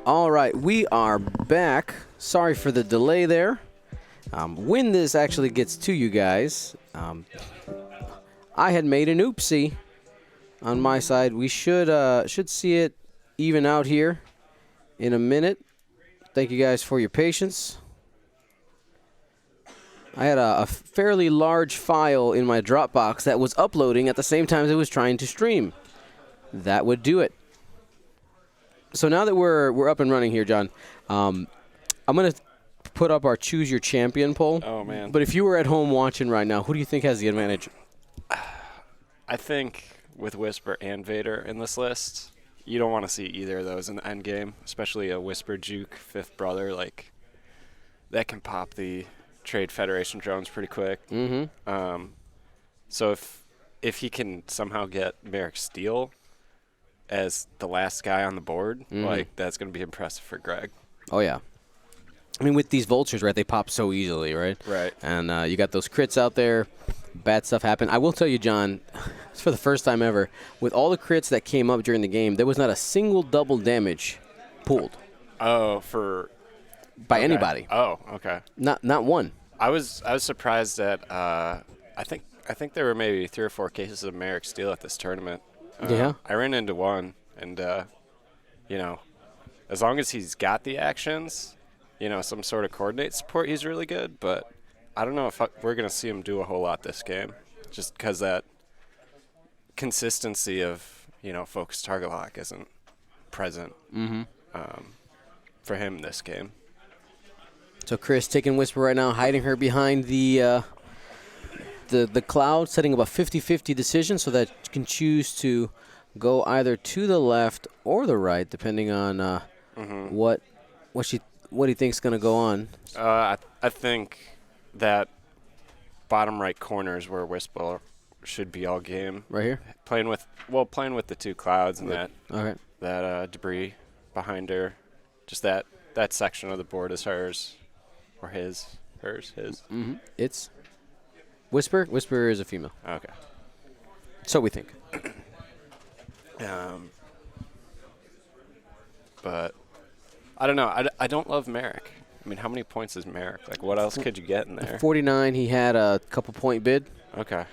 All right, we are back. Sorry for the delay there. When this actually gets to you guys, I had made an oopsie on my side. We should see it even out here in a minute. Thank you guys for your patience. I had a fairly large file in my Dropbox that was uploading at the same time as it was trying to stream. That would do it. So now that we're up and running here, John, I'm going to put up our Choose Your Champion poll. Oh, man. But if you were at home watching right now, who do you think has the advantage? I think with Whisper and Vader in this list, you don't want to see either of those in the end game, especially a Whisper Juke fifth brother. Like, that can pop the Trade Federation drones pretty quick. Mm-hmm. So if he can somehow get Merrick Steele as the last guy on the board, like, that's going to be impressive for Greg. Oh, yeah. I mean, with these vultures, right, they pop so easily, right? Right. And you got those crits out there. Bad stuff happened. I will tell you, John, for the first time ever, with all the crits that came up during the game, there was not a single double damage pulled. Oh, by anybody. Oh, okay. Not one. I was surprised that I think there were maybe 3 or 4 cases of Merrick Steele at this tournament. Yeah. I ran into one, and as long as he's got the actions, some sort of coordinate support, he's really good. But I don't know if we're going to see him do a whole lot this game, just because that consistency of focused target lock isn't present for him this game. So Chris taking Whisper right now, hiding her behind the cloud, setting up a 50-50 decision so that you can choose to go either to the left or the right, depending on what he thinks is going to go on. I think that bottom right corner is where Whisper should be all game. Right here? Playing with the 2 clouds and Okay. that debris behind her. Just that section of the board is hers. Or his. Mm-hmm. It's Whisper. Whisper is a female. Okay. So we think. But I don't know. I don't love Merrick. I mean, how many points is Merrick? Like, what else could you get in there? 49. He had a couple point bid. Okay.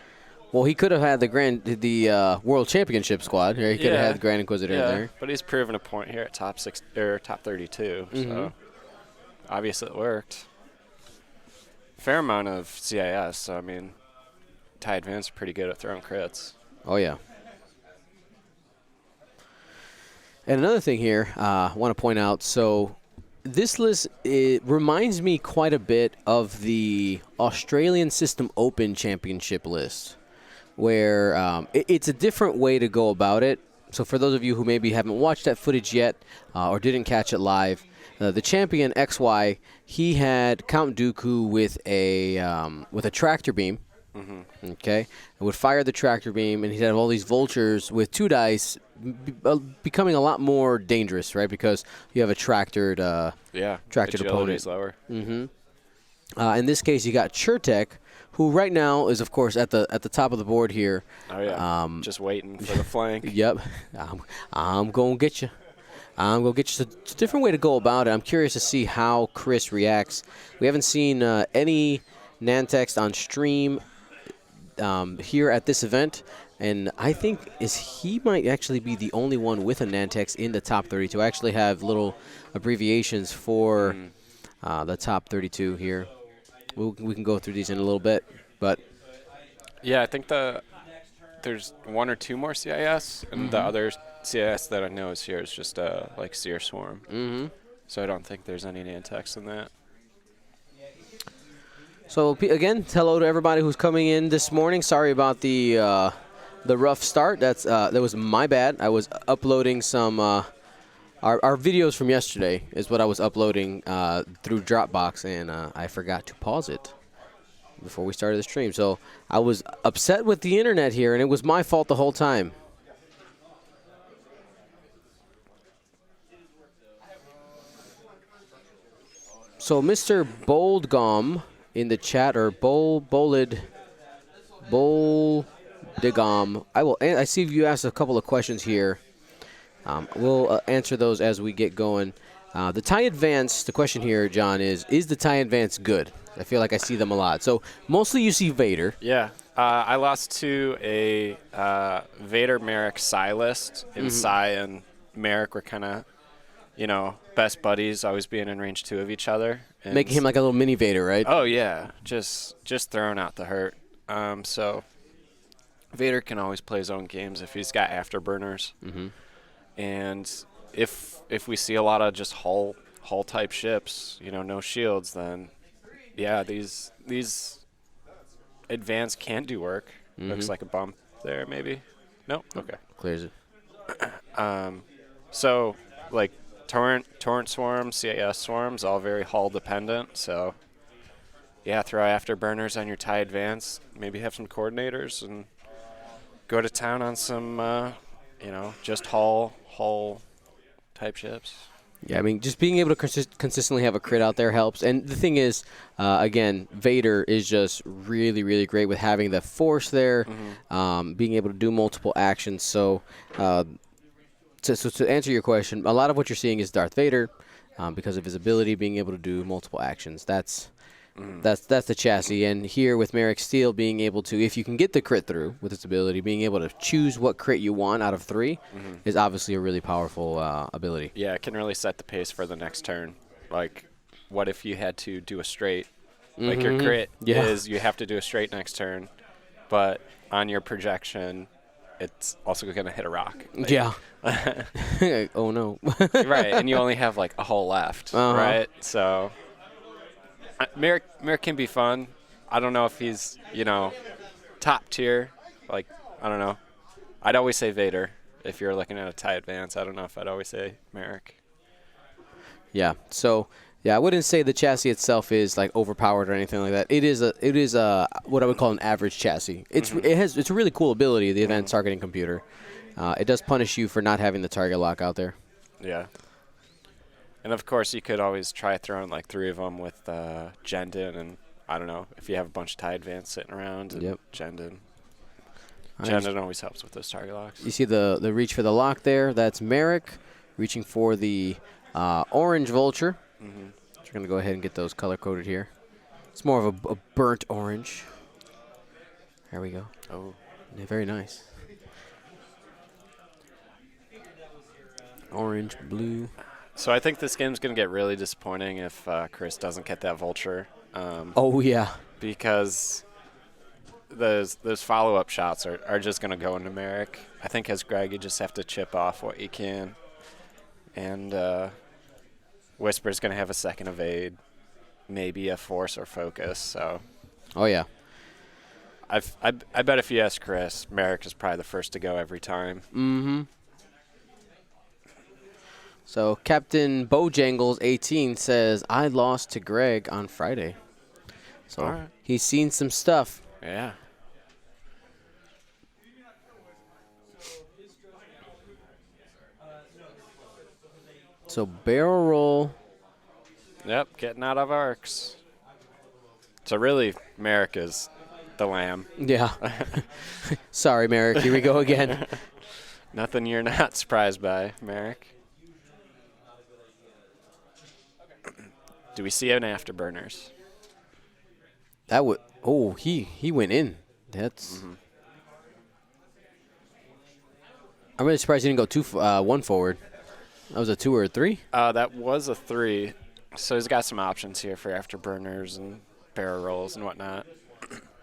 Well, he could have had the World Championship squad. He could have had the Grand Inquisitor in there. But he's proven a point here at top 32. So obviously it worked. Fair amount of CIS. So I mean, Ty Advance are pretty good at throwing crits. Oh yeah. And another thing here, I want to point out. So this list, it reminds me quite a bit of the Australian System Open Championship list, where it's a different way to go about it. So for those of you who maybe haven't watched that footage yet or didn't catch it live, the champion XY, he had Count Dooku with a tractor beam. Okay, and would fire the tractor beam, and he'd have all these vultures with 2 dice, becoming a lot more dangerous, right? Because you have a tractored opponent. Lower. In this case, you got Chertek, who right now is, of course, at the top of the board here. Oh yeah, just waiting for the flank. Yep, I'm gonna get you. I'm gonna get you. It's a different way to go about it. I'm curious to see how Chris reacts. We haven't seen any Nantex on stream here at this event, and I think he might actually be the only one with a Nantex in the top 32. I actually have little abbreviations for the top 32 here. We can go through these in a little bit, but yeah, I think there's 1 or 2 more CIS, and the other CIS that I know is here is just like Seer Swarm. So I don't think there's any Nantex in that. So again, hello to everybody who's coming in this morning. Sorry about the rough start. That was my bad. I was uploading some our videos from yesterday is what I was uploading through Dropbox, and I forgot to pause it before we started the stream. So I was upset with the internet here, and it was my fault the whole time. So Mr. Boldgom in the chat, or Boldegom, I see you asked a couple of questions here. We'll answer those as we get going. The TIE Advance, the question here, John, is the TIE Advance good? I feel like I see them a lot. So mostly you see Vader. Yeah. I lost to a Vader Merrick Psy list, and Psy and Merrick were kind of, best buddies, always being in range 2 of each other. And Making him like a little mini Vader, right? Oh, yeah. Just throwing out the hurt. So Vader can always play his own games if he's got afterburners. Mm-hmm. And if we see a lot of just hull type ships, no shields, then yeah, these advanced can do work. Looks like a bump there, maybe. No, okay. Clears it. So like torrent swarms, CAS swarms, all very hull dependent. So yeah, throw afterburners on your TIE Advance. Maybe have some coordinators and go to town on some, just hull type ships. Yeah, I mean, just being able to consistently have a crit out there helps. And the thing is, again, Vader is just really, really great with having the force there, being able to do multiple actions. So, to answer your question, a lot of what you're seeing is Darth Vader because of his ability, being able to do multiple actions. That's the chassis. And here with Merrick Steele being able to, if you can get the crit through with its ability, being able to choose what crit you want out of 3 is obviously a really powerful ability. Yeah, it can really set the pace for the next turn. Like, what if you had to do a straight? Like your crit is you have to do a straight next turn, but on your projection, it's also going to hit a rock. Like, yeah. Oh, no. Right, and you only have like a hole left, right? So Merrick can be fun. I don't know if he's, top tier. Like, I don't know. I'd always say Vader if you're looking at a TIE Advance. I don't know if I'd always say Merrick. Yeah. So, yeah, I wouldn't say the chassis itself is like overpowered or anything like that. It is what I would call an average chassis. It's a really cool ability, the advanced targeting computer. It does punish you for not having the target lock out there. Yeah. And, of course, you could always try throwing, like, 3 of them with Jendin, and I don't know, if you have a bunch of TIE Advance sitting around, and Jendin. Jendin always helps with those target locks. You see the reach for the lock there? That's Merrick reaching for the orange Vulture. We're going to go ahead and get those color-coded here. It's more of a burnt orange. There we go. Oh. Yeah, very nice. Orange, blue. So I think this game's going to get really disappointing if Chris doesn't get that Vulture. Oh, yeah. Because those follow-up shots are just going to go into Merrick. I think as Greg, you just have to chip off what you can. And Whisper's going to have a second evade, maybe a force or focus. So. Oh, yeah. I bet if you ask Chris, Merrick is probably the first to go every time. Mm-hmm. So Captain Bojangles 18 says, I lost to Greg on Friday. So he's seen some stuff. Yeah. So barrel roll. Yep, getting out of arcs. So really, Merrick is the lamb. Yeah. Sorry, Merrick. Here we go again. Nothing you're not surprised by, Merrick. Do we see an afterburners? That would. Oh, he went in. That's. I'm really surprised he didn't go one forward. That was a 2 or a 3. That was a 3. So he's got some options here for afterburners and barrel rolls and whatnot.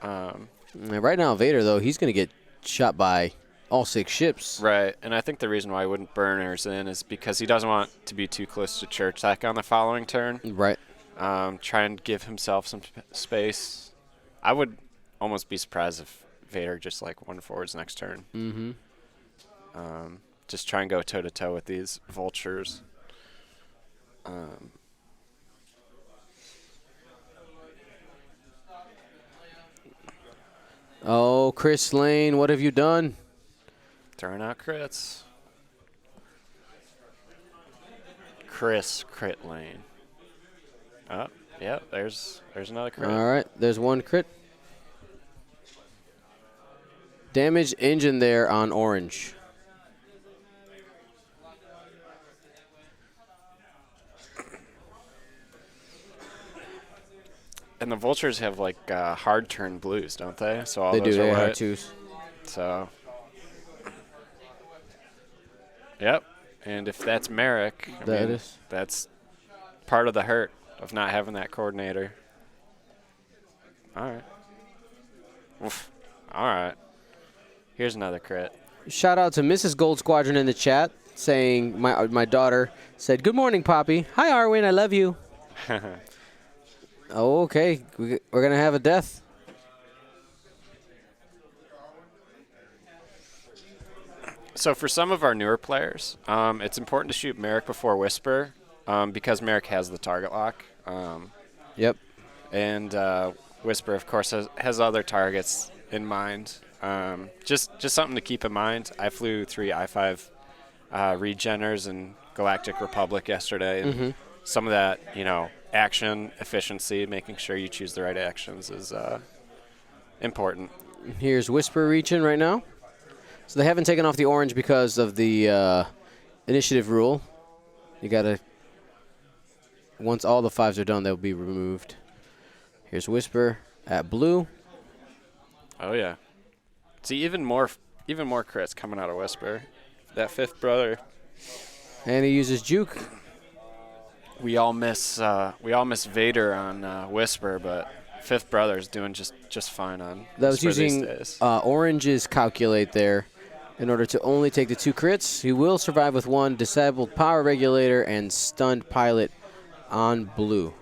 Right now, Vader though, he's going to get shot by all 6 ships. Right, and I think the reason why he wouldn't burners in is because he doesn't want to be too close to Church Tech on the following turn. Right. Try and give himself some space. I would almost be surprised if Vader just like won forwards next turn. Mm-hmm. Just try and go toe-to-toe with these vultures. Oh, Chris Lane, what have you done? Throwing out crits. Chris Crit Lane. Oh, yeah, there's another crit. All right, there's one crit. Damaged engine there on orange. And the vultures have like hard turn blues, don't they? So all They those do. are They white. are twos. So, yep. And if that's Merrick, that's part of the hurt of not having that coordinator. All right. Oof. All right. Here's another crit. Shout out to Mrs. Gold Squadron in the chat saying my daughter said, "Good morning, Poppy. Hi, Arwin. I love you." Oh, okay. We're going to have a death. So for some of our newer players, it's important to shoot Merrick before Whisper because Merrick has the target lock. Yep. And Whisper, of course, has other targets in mind. Just something to keep in mind. I flew 3 I-5 regeners in Galactic Republic yesterday. And some of that, action efficiency, making sure you choose the right actions is important. Here's Whisper reaching right now. So they haven't taken off the orange because of the initiative rule. You got to, once all the 5s are done, they'll be removed. Here's Whisper at blue. Oh, yeah. See, even more crits coming out of Whisper. That 5th brother. And he uses Juke. We all miss Vader on Whisper, but 5th brother is doing just fine on that was Whisper using these days. Orange's calculate there in order to only take the 2 crits. He will survive with 1 disabled power regulator and stunned pilot on blue.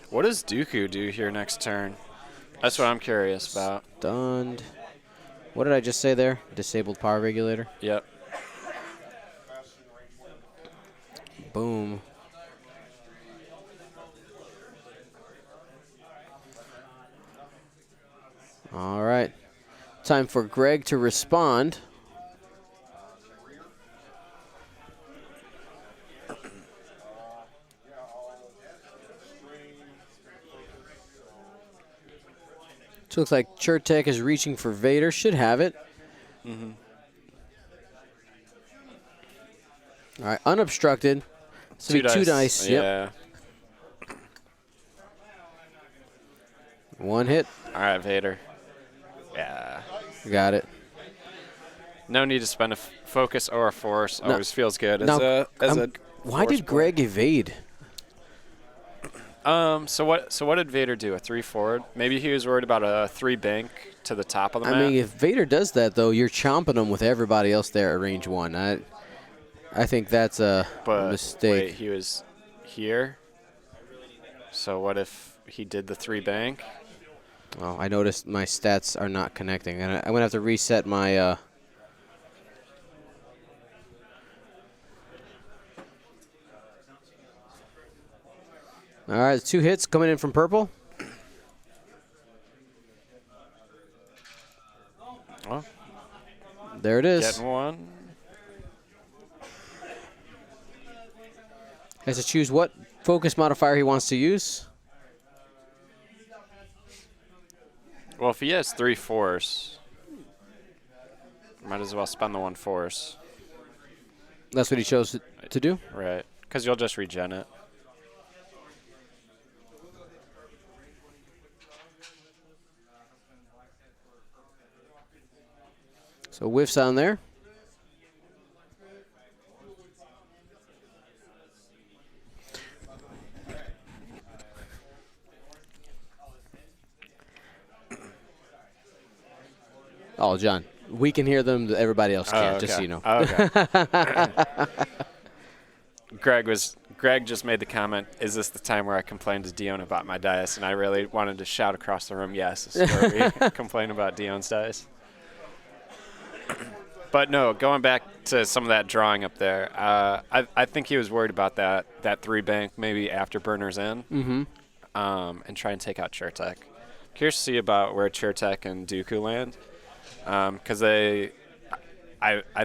What does Dooku do here next turn? That's what I'm curious about. Stunned. What did I just say there? Disabled power regulator? Yep. Boom. All right. Time for Greg to respond. So looks like Chertek is reaching for Vader. Should have it. All right, unobstructed. So be 2 dice. Yeah. Yep. 1 hit. All right, Vader. Yeah. Got it. No need to spend a focus or a force. No. Always feels good Why did Greg evade? So what did Vader do? A 3 forward? Maybe he was worried about a 3 bank to the top of the map. I mean, if Vader does that, though, you're chomping him with everybody else there at range 1. I think that's a mistake. Wait, he was here? So what if he did the 3 bank? Well, I noticed my stats are not connecting, and I'm going to have to reset my... All right, 2 hits coming in from purple. Well, there it is. getting 1. Has to choose what focus modifier he wants to use. Well, if he has 3 force, might as well spend the 1 force. That's what he chose to do? Right, because you'll just regen it. So whiffs on there. Oh, John, we can hear them. Everybody else can't, just so you know. Okay. Greg just made the comment, is this the time where I complained to Dion about my dice? And I really wanted to shout across the room, yes, this is where we complain about Dion's dice. But no, going back to some of that drawing up there, I think he was worried about that 3 bank maybe afterburners in, and try and take out Chertek. Curious to see about where Chertek and Dooku land, because I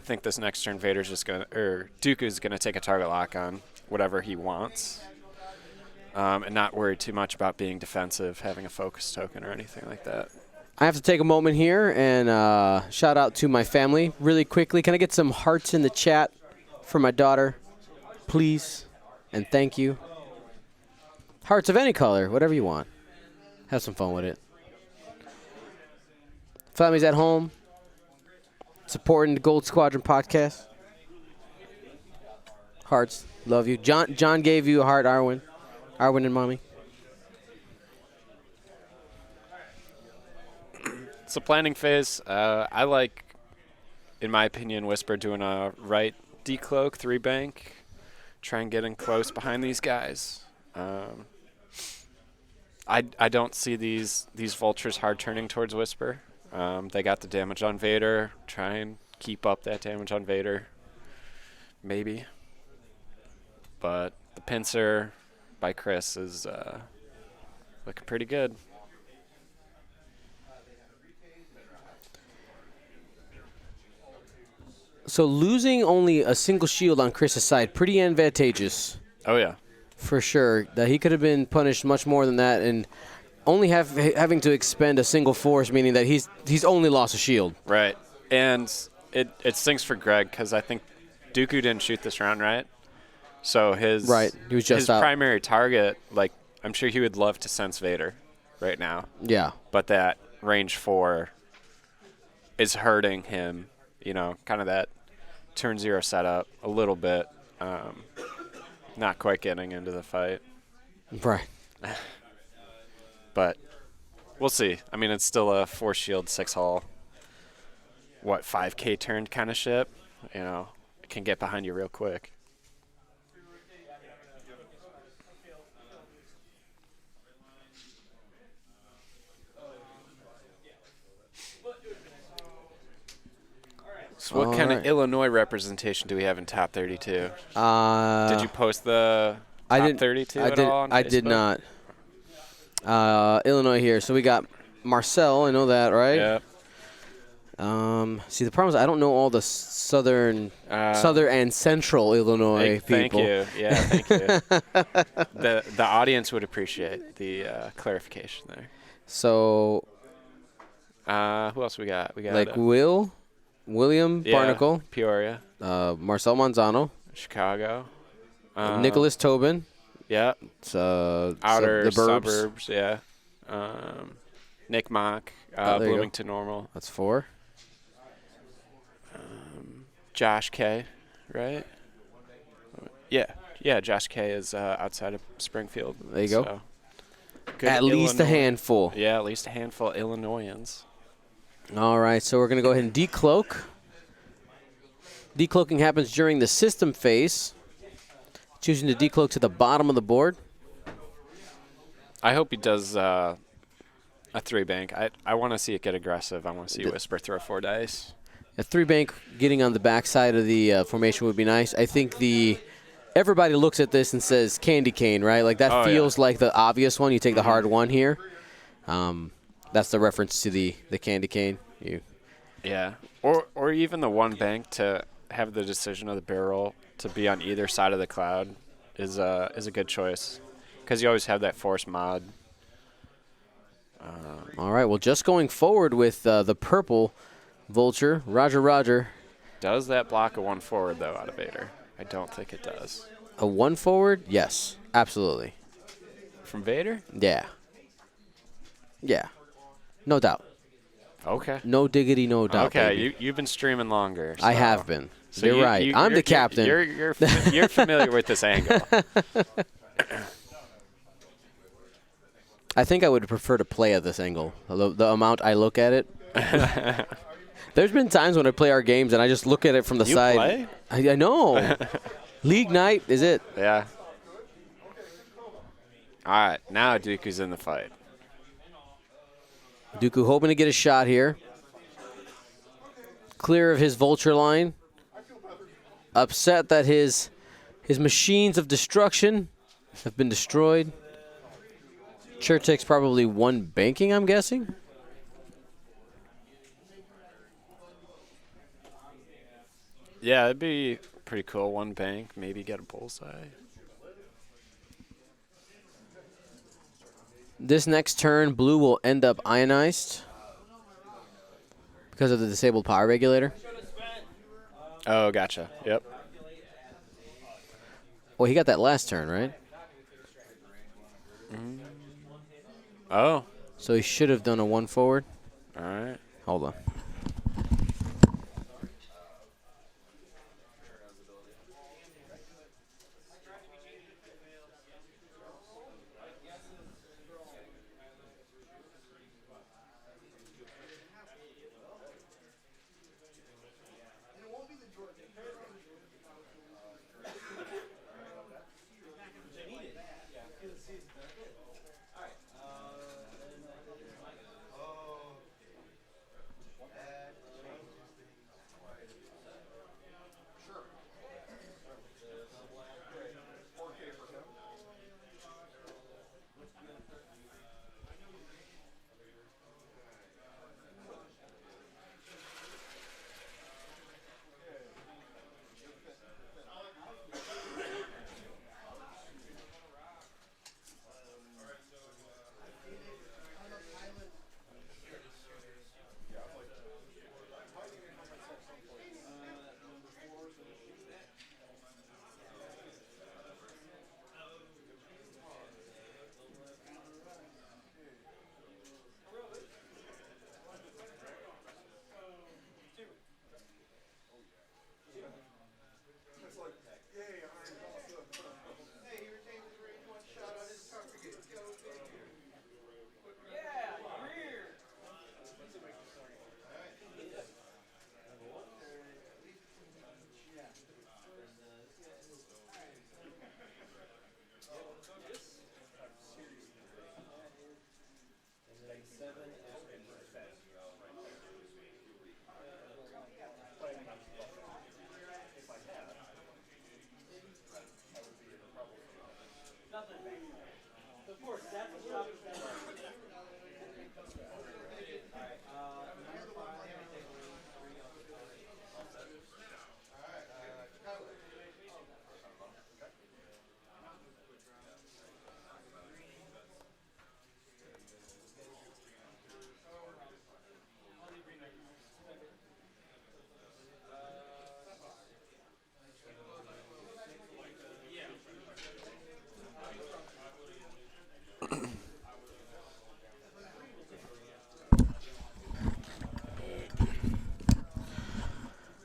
think this next turn Vader's just Dooku's gonna take a target lock on whatever he wants, and not worry too much about being defensive, having a focus token or anything like that. I have to take a moment here and shout out to my family really quickly. Can I get some hearts in the chat for my daughter? please, and thank you. Hearts of any color, whatever you want. Have some fun with it. Families at home, supporting the Gold Squadron podcast. Hearts, love you. John gave you a heart, Arwen. Arwen and Mommy. It's a planning phase. I like, in my opinion, Whisper doing a right decloak, 3-bank. Try and get in close behind these guys. I don't see these vultures hard turning towards Whisper. They got the damage on Vader. Try and keep up that damage on Vader. Maybe. But the pincer by Chris is looking pretty good. So losing only a single shield on Chris's side, pretty advantageous. Oh, yeah. For sure. That he could have been punished much more than that, and only having to expend a single force, meaning that he's only lost a shield. Right. And it stinks for Greg because I think Dooku didn't shoot this round, right? So his he was just his primary target, like, I'm sure he would love to sense Vader right now. Yeah. But that range 4 is hurting him, kind of that turn 0 setup a little bit. Not quite getting into the fight. Right. But we'll see. I mean, it's still a 4 shield, 6 hull, 5K turned kind of ship. It can get behind you real quick. So what kind of Illinois representation do we have in top 32? Did you post the top 32 at all on Facebook? I did not. Illinois here. So we got Marcel. I know that, right? Yeah. See, the problem is I don't know all the southern and central Illinois people. Thank you. Yeah, thank you. The audience would appreciate the clarification there. So, who else we got? We got William Barnacle, Peoria, Marcel Manzano, Chicago, Nicholas Tobin. Yeah. Outer the burbs. Suburbs, yeah. Nick Mock, Bloomington Normal. That's 4. Josh K, right? Yeah, Josh K is outside of Springfield. There you go. So at least a handful. Yeah, at least a handful of Illinoisans. All right, so we're going to go ahead and decloak. Decloaking happens during the system phase. Choosing to decloak to the bottom of the board. I hope he does a 3-bank. I want to see it get aggressive. I want to see Whisper throw 4 dice. A 3-bank getting on the backside of the formation would be nice. I think everybody looks at this and says candy cane, right? Like that feels like the obvious one. You take the hard one here. That's the reference to the candy cane. Yeah, or even the 1-bank to have the decision of the barrel to be on either side of the cloud is a good choice because you always have that force mod. All right, well, just going forward with the purple vulture, Roger. Does that block a 1 forward, though, out of Vader? I don't think it does. A 1 forward? Yes, absolutely. From Vader? Yeah. No doubt. Okay. No diggity, no doubt. Okay, you've been streaming longer. So. I have been. So you're right. I'm the captain. You're familiar with this angle. I think I would prefer to play at this angle. The amount I look at it. There's been times when I play our games and I just look at it from the side. Play? I know. League night is it? Yeah. All right, now Dooku's in the fight. Dooku hoping to get a shot here. Clear of his vulture line. Upset that his machines of destruction have been destroyed. Chertek's probably 1 banking, I'm guessing. Yeah, it'd be pretty cool. 1 bank, maybe get a bullseye. This next turn, blue will end up ionized because of the disabled power regulator. Oh, gotcha. Yep. Well, he got that last turn, right? Oh, So he should have done a 1 forward. all right. Hold on.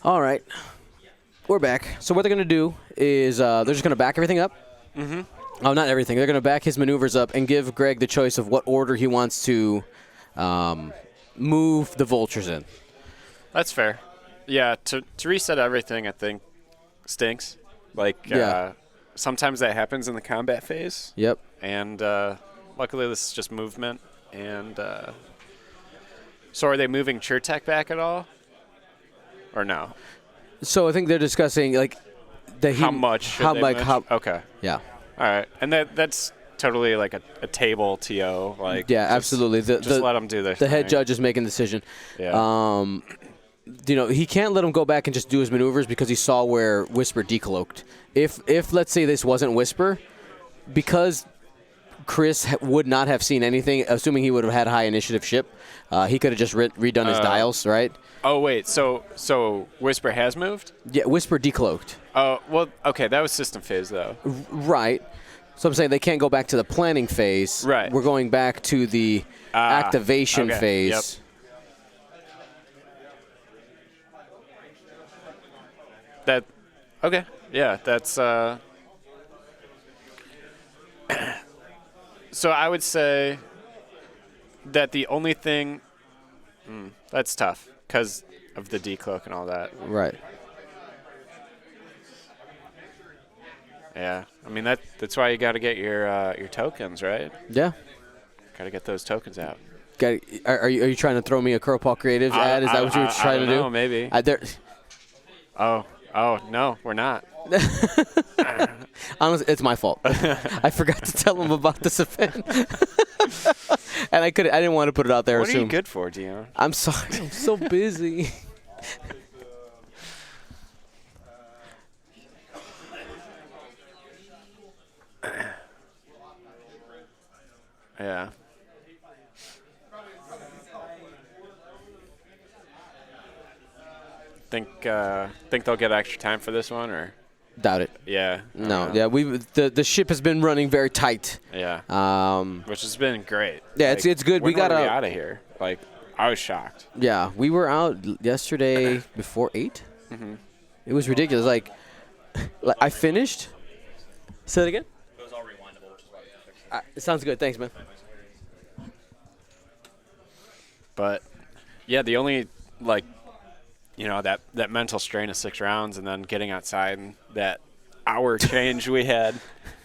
All right. We're back. So what they're going to do is they're just going to back everything up. Mm-hmm. Oh, not everything. They're going to back his maneuvers up and give Greg the choice of what order he wants to move the vultures in. That's fair. Yeah, to reset everything, I think, stinks. Like, sometimes that happens in the combat phase. Yep. And luckily this is just movement. And so are they moving Chertek back at all? Or no? So I think they're discussing, like, how much should they move? Okay. Yeah. All right. And that's totally like a table TO. Like, yeah, absolutely. Just let them do their thing. The head judge is making the decision. Yeah. He can't let him go back and just do his maneuvers because he saw where Whisper decloaked. If let's say this wasn't Whisper, because Chris would not have seen anything, assuming he would have had high initiative ship, he could have just redone his dials, right? Oh, wait. So Whisper has moved? Yeah, Whisper decloaked. Oh, well, okay. That was system phase, though. Right. So I'm saying they can't go back to the planning phase. Right. We're going back to the activation phase. Yep. Okay. Yeah, that's so I would say that the only thing that's tough because of the decloak and all that. Right. Yeah. I mean that's why you got to get your tokens, right? Yeah. Got to get those tokens out. Are you trying to throw me a Curl Creative ad? Is that what you were trying to do? No, maybe. Oh, no, we're not. Honestly, it's my fault. I forgot to tell him about this event. And I didn't want to put it out there. What are you good for, Dion? I'm sorry. I'm so busy. Yeah. Think they'll get extra time for this one, or? Doubt it. Yeah. No. Yeah. The ship has been running very tight. Yeah. Which has been great. Yeah, like, it's good. When We got out of here. Like, I was shocked. Yeah, we were out yesterday before 8. Mm-hmm. It was ridiculous. Like I finished. Say it again. It was all rewindable, which is why we can fix it. It sounds good. Thanks, man. But yeah, the only that mental strain of 6 rounds and then getting outside and that hour change we had.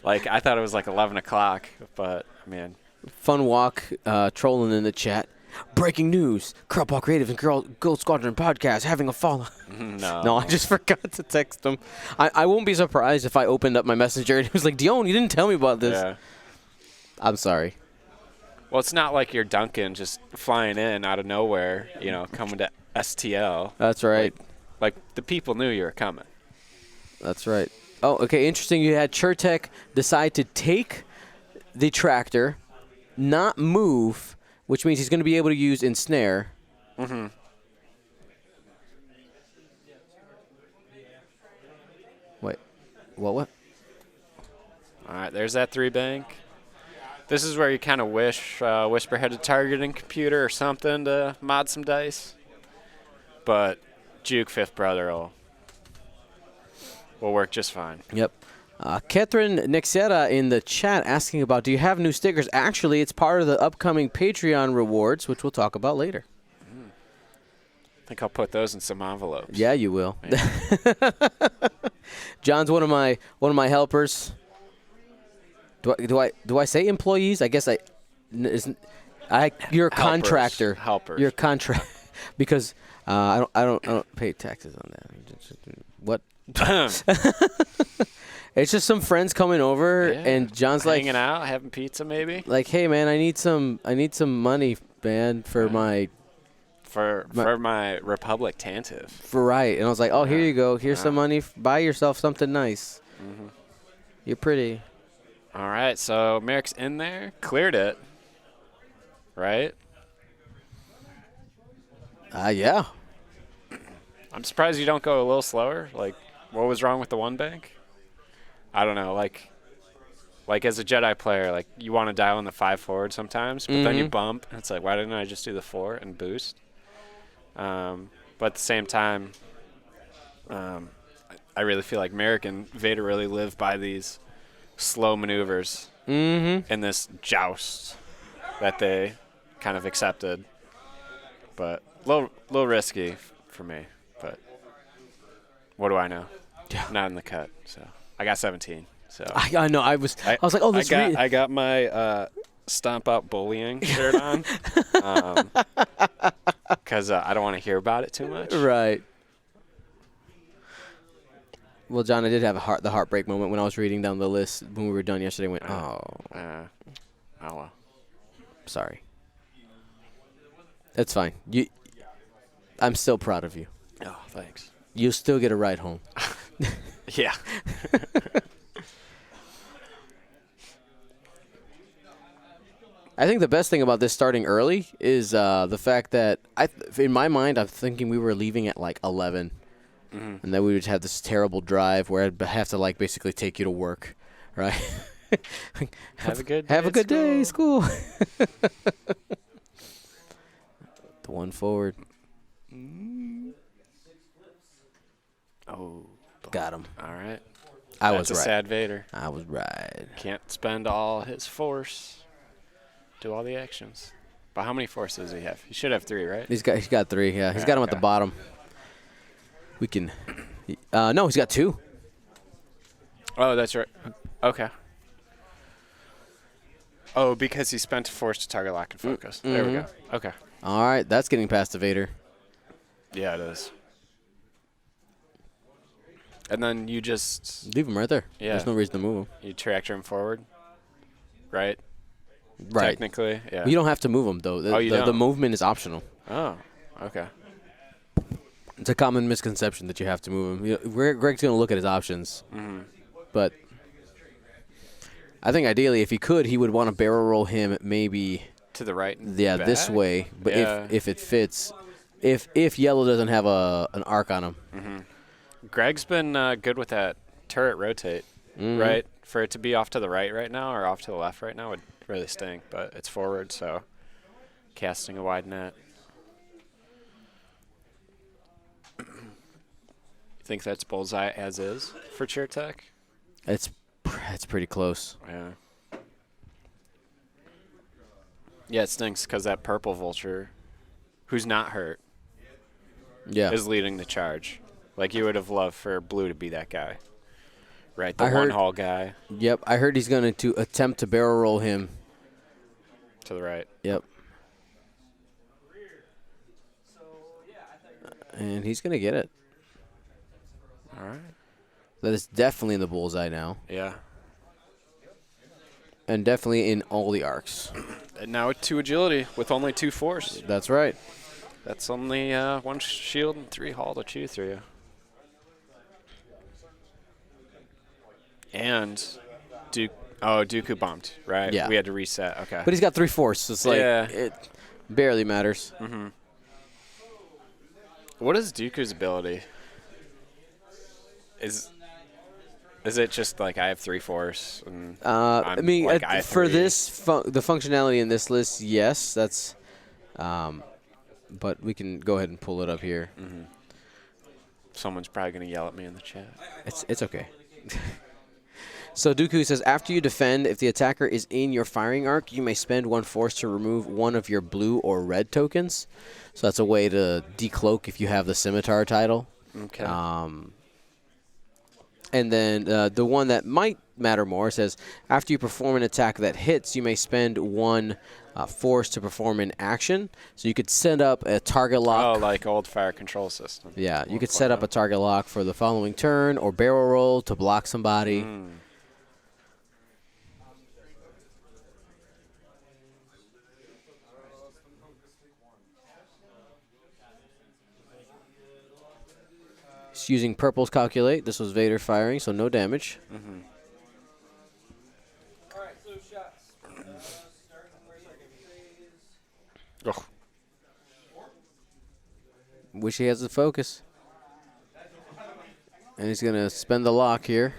Like, I thought it was like 11 o'clock, but man. Fun walk, trolling in the chat. Breaking news: Crawl Creative and Gold Squadron podcast having a fall. No, I just forgot to text them. I won't be surprised if I opened up my messenger and it was like, Dion, you didn't tell me about this. Yeah. I'm sorry. Well, it's not like you're Duncan just flying in out of nowhere, coming to STL. That's right. Like the people knew you were coming. That's right. Oh, okay. Interesting. You had Chertek decide to take the tractor, not move, which means he's going to be able to use ensnare. Mm-hmm. Wait. What? All right, there's that 3 bank. This is where you kind of wish Whisper had a targeting computer or something to mod some dice. But Juke 5th Brother will work just fine. Yep. Catherine Nexera in the chat asking about, do you have new stickers? Actually, it's part of the upcoming Patreon rewards, which we'll talk about later. I think I'll put those in some envelopes. Yeah, you will. Yeah. John's one of my helpers. Do I say employees? I guess you're a contractor. Helpers. You're a contract because I don't pay taxes on that. What? It's just some friends coming over, and John's like hanging out, having pizza, maybe. Like, hey man, I need some money, man, for my Republic Tantive. Right, and I was like, oh, here you go. Here's some money. Buy yourself something nice. Mm-hmm. You're pretty. All right, so Merrick's in there, cleared it, right? Yeah. I'm surprised you don't go a little slower. Like, what was wrong with the 1 bank? I don't know. Like as a Jedi player, like you want to dial in the 5 forward sometimes, but then you bump, and it's like, why didn't I just do the 4 and boost? But at the same time, I really feel like Merrick and Vader really live by these slow maneuvers in this joust that they kind of accepted, but a little risky for me. But what do I know? Yeah. Not in the cut, so I got 17. So I know. I was like, oh, let's read. I got my Stomp Out Bullying shirt on because I don't want to hear about it too much. Right. Well, John, I did have the heartbreak moment when I was reading down the list when we were done yesterday. I went, oh well. Sorry. That's fine. I'm still proud of you. Oh, thanks. You'll still get a ride home. Yeah. I think the best thing about this starting early is the fact that in my mind, I'm thinking we were leaving at like 11. And then we would have this terrible drive where I'd have to like basically take you to work, right? Have a good day. Have a good day, school. The 1 forward. Oh, Got him. all right. I That's was a right. sad Vader. I was right. Can't spend all his force, do all the actions. But how many forces does he have? He should have 3, right? He's got 3. Yeah, he's got them at the bottom. We can. No, he's got 2. Oh, that's right. Okay. Oh, because he spent force to target lock and focus. There we go. Okay. All right, that's getting past the Vader. Yeah, it is. And then you just Leave him right there. Yeah. There's no reason to move him. you tractor him forward, right? Right. Technically, yeah. You don't have to move him though. You The don't? movement is optional. Oh, okay. It's a common misconception that you have to move him. Greg's going to look at his options, but I think ideally, if he could, he would want to barrel roll him maybe. To the right. And This back? way. But Yeah. if it fits, if yellow doesn't have an arc on him. Greg's been good with that turret rotate, right? For it to be off to the right now or off to the left right now would really stink, but it's forward, so casting a wide net. You think that's bullseye as is for Chertek? It's pretty close. Yeah. Yeah, it stinks because that purple vulture, who's not hurt, is leading the charge. Like, you would have loved for blue to be that guy. Right, the one-haul guy. Yep, I heard he's going to attempt to barrel roll him. To the right. Yep. And he's going to get it. All right. That is definitely in the bullseye now. Yeah. And definitely in all the arcs. And now 2 agility with only 2 force. That's right. That's only 1 shield and 3 haul to chew through. And Dooku bumped, right? Yeah. We had to reset. Okay. But he's got 3 force, so it's like it barely matters. Mm-hmm. What is Dooku's ability? Is it just like I have 3 force? And I mean, like for this, the functionality in this list, yes, that's. But we can go ahead and pull it up here. Mm-hmm. Someone's probably gonna yell at me in the chat. It's okay. So Dooku says, after you defend, if the attacker is in your firing arc, you may spend 1 force to remove 1 of your blue or red tokens. So that's a way to decloak if you have the scimitar title. Okay. And then the one that might matter more says, after you perform an attack that hits, you may spend 1 force to perform an action. So you could set up a target lock. Oh, like old fire control system. Yeah, you could set up a target lock for the following turn or barrel roll to block somebody. He's using purple's calculate. This was Vader firing, so no damage. Mm-hmm. All right, so shots. Oh. Wish he has the focus. And he's going to spend the lock here.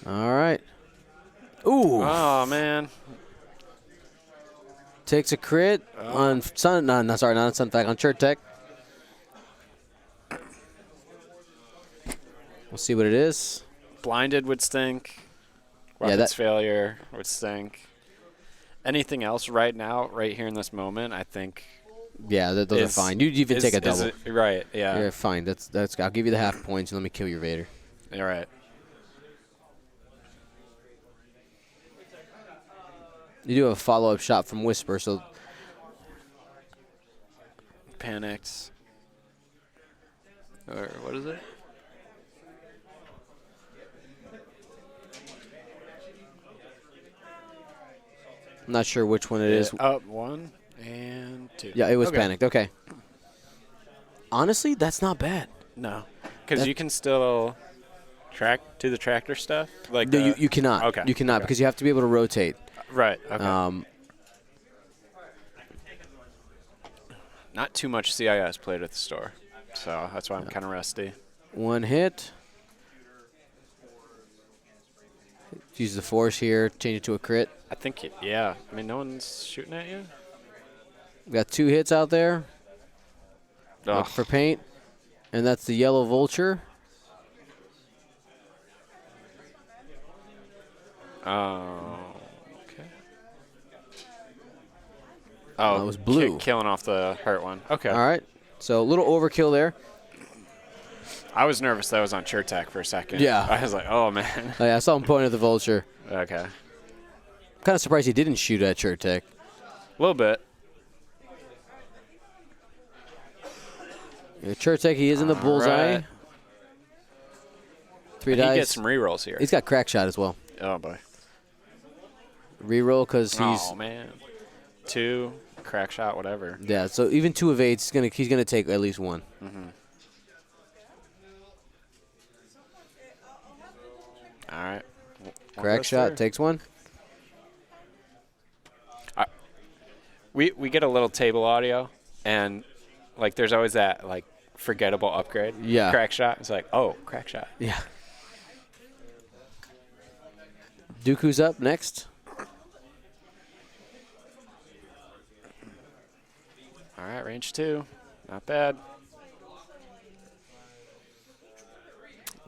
All right. Ooh. Oh, man. Takes a crit on Sun. No, sorry, not on Sunfac, on Chertek. We'll see what it is. Blinded would stink. Weapons failure would stink. Anything else right now, right here in this moment, I think. Yeah, those are fine. You even take a double. Right, yeah. You're fine. That's. I'll give you the half points and let me kill your Vader. All right. You do have a follow-up shot from Whisper, so. Panicked. Or what is it? I'm not sure which one it is. Up 1 and 2. Yeah, it was panicked. Okay. Honestly, that's not bad. No, because you can still do the tractor stuff. Like no, you cannot. Okay. You cannot because you have to be able to rotate. Right. Okay. Not too much CIS played at the store, so that's why I'm kind of rusty. 1 hit. Use the force here, change it to a crit. I think, yeah. I mean, no one's shooting at you. We got 2 hits out there. Look for paint. And that's the yellow vulture. Oh, okay. Oh, it was blue. Killing off the hurt one. Okay. All right. So a little overkill there. I was nervous that was on Chertek for a second. Yeah. I was like, oh, man. Oh, yeah, I saw him point at the vulture. Okay. I'm kind of surprised he didn't shoot at Chertek. A little bit. Yeah, Chertek, he is in the bullseye. Right. 3 dice. He gets some rerolls here. He's got crack shot as well. Oh, boy. Reroll because he's. Oh, man. 2, crack shot, whatever. Yeah, so even 2 evades, he's gonna take at least 1. Mm-hmm. All right. Crack shot takes 1. we get a little table audio, and like there's always that like forgettable upgrade. Yeah. Crack shot. It's like, oh, crack shot. Yeah. Dooku's up next. All right, range 2. Not bad.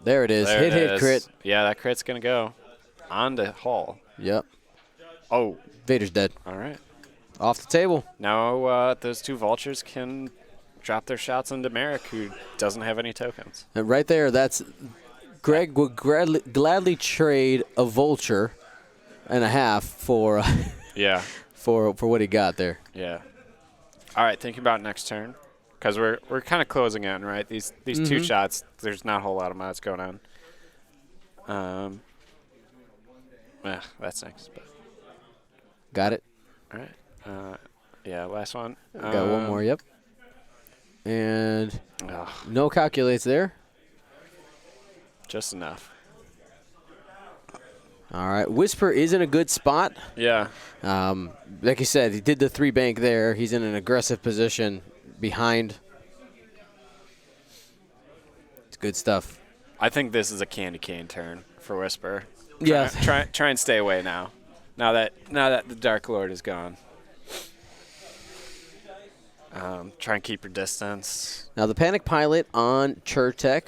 There it is. There it Hit, is. crit. Yeah, that crit's going to go on the hull. Yep. Oh. Vader's dead. All right. Off the table. Now those 2 vultures can drop their shots into Merrick, who doesn't have any tokens. And right there, that's Greg would gladly trade a vulture and a half for Yeah. for what he got there. Yeah. All right, thinking about next turn, because we're kind of closing in, right? These 2 shots, there's not a whole lot of mods going on. Yeah, that's next. But. Got it. All right. Yeah, last one. Got one more. Yep. And Ugh, no calculates there. just enough. All right. Whisper is in a good spot. Yeah. Like you said, he did the 3 bank there. He's in an aggressive position behind. It's good stuff. I think this is a candy cane turn for Whisper. Yeah. Try and stay away now. Now that the Dark Lord is gone. Try and keep your distance. Now the Panic Pilot on Churtek.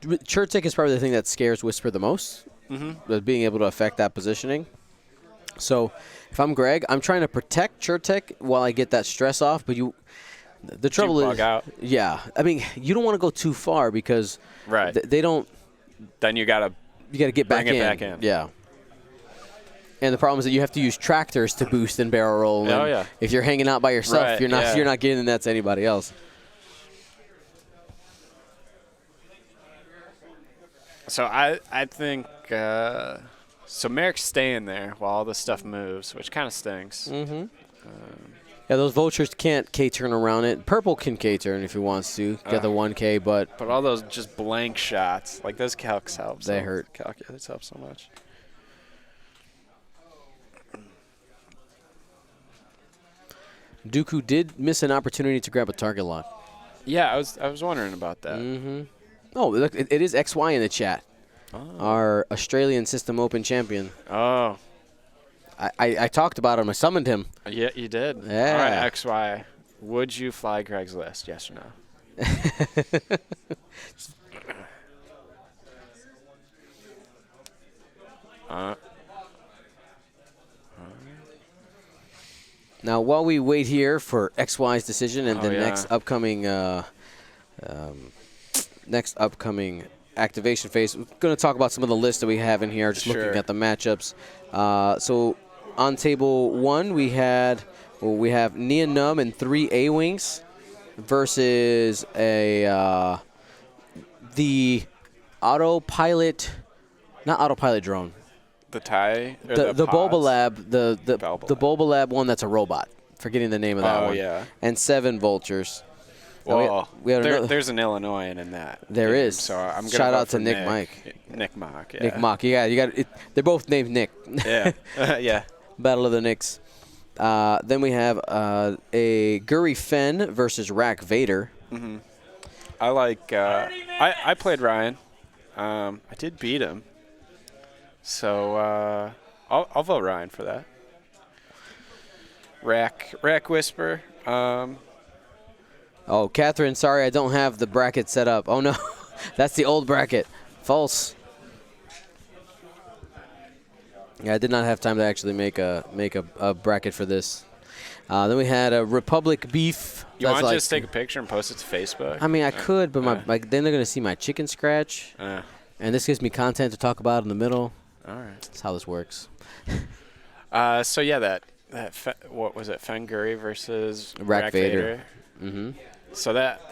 Churtek is probably the thing that scares Whisper the most. Being able to affect that positioning. So if I'm Greg, I'm trying to protect Churtek while I get that stress off. But the trouble is, bug out. Yeah, I mean you don't want to go too far because Right. they don't. Then you got to Get bring it back in. Yeah. And the problem is that you have to use tractors to boost and barrel roll. Oh, and yeah. If you're hanging out by yourself, Right, you're yeah. not getting that to anybody else. So I think so Merrick's staying there while all this stuff moves, which kind of stinks. Yeah, those vultures can't K-turn around it. Purple can K-turn if he wants to. Get the 1K, but But all those just blank shots, like those calcs help. They hurt. Calculators help so much. Dooku did miss an opportunity to grab a target lock. Yeah, I was wondering about that. Oh, look, it is XY in the chat. Our Australian System Open champion. Oh, I talked about him. I summoned him. yeah, you did. Yeah. All right, XY. Would you fly Greg's list? Yes or no? Now, while we wait here for XY's decision and the yeah. next upcoming activation phase, we're going to talk about some of the lists that we have in here, just Sure. looking at the matchups. So on table 1, we have Nia Num and 3 A-Wings versus the autopilot, not autopilot drone. The tie? Or The pods? Boba Lab, the Bulba Boba Lab one that's a robot. Forgetting the name of that Oh, one. yeah. And 7 vultures. Now Well, we had another- there's an Illinoisan in that. There game, is. So I'm gonna Shout vote out to for Nick Mike. Nick Mock. Yeah. Nick Mock. Yeah, you got it. They're both named Nick. Yeah. Yeah. Battle of the Nicks. Then we have a Guri Fenn versus Rack Vader. I like. I played Ryan. I did beat him. So I'll vote Ryan for that. Rack Whisper. Oh, Catherine, sorry, I don't have the bracket set up. Oh, no. That's the old bracket. False. Yeah, I did not have time to actually make a bracket for this. Then we had a Republic Beef. You want to just take a picture and post it to Facebook? I mean, I could, but then they're going to see my chicken scratch. And this gives me content to talk about in the middle. All right. That's how this works. So yeah, what was it? Fenguri versus Rack Vader. So that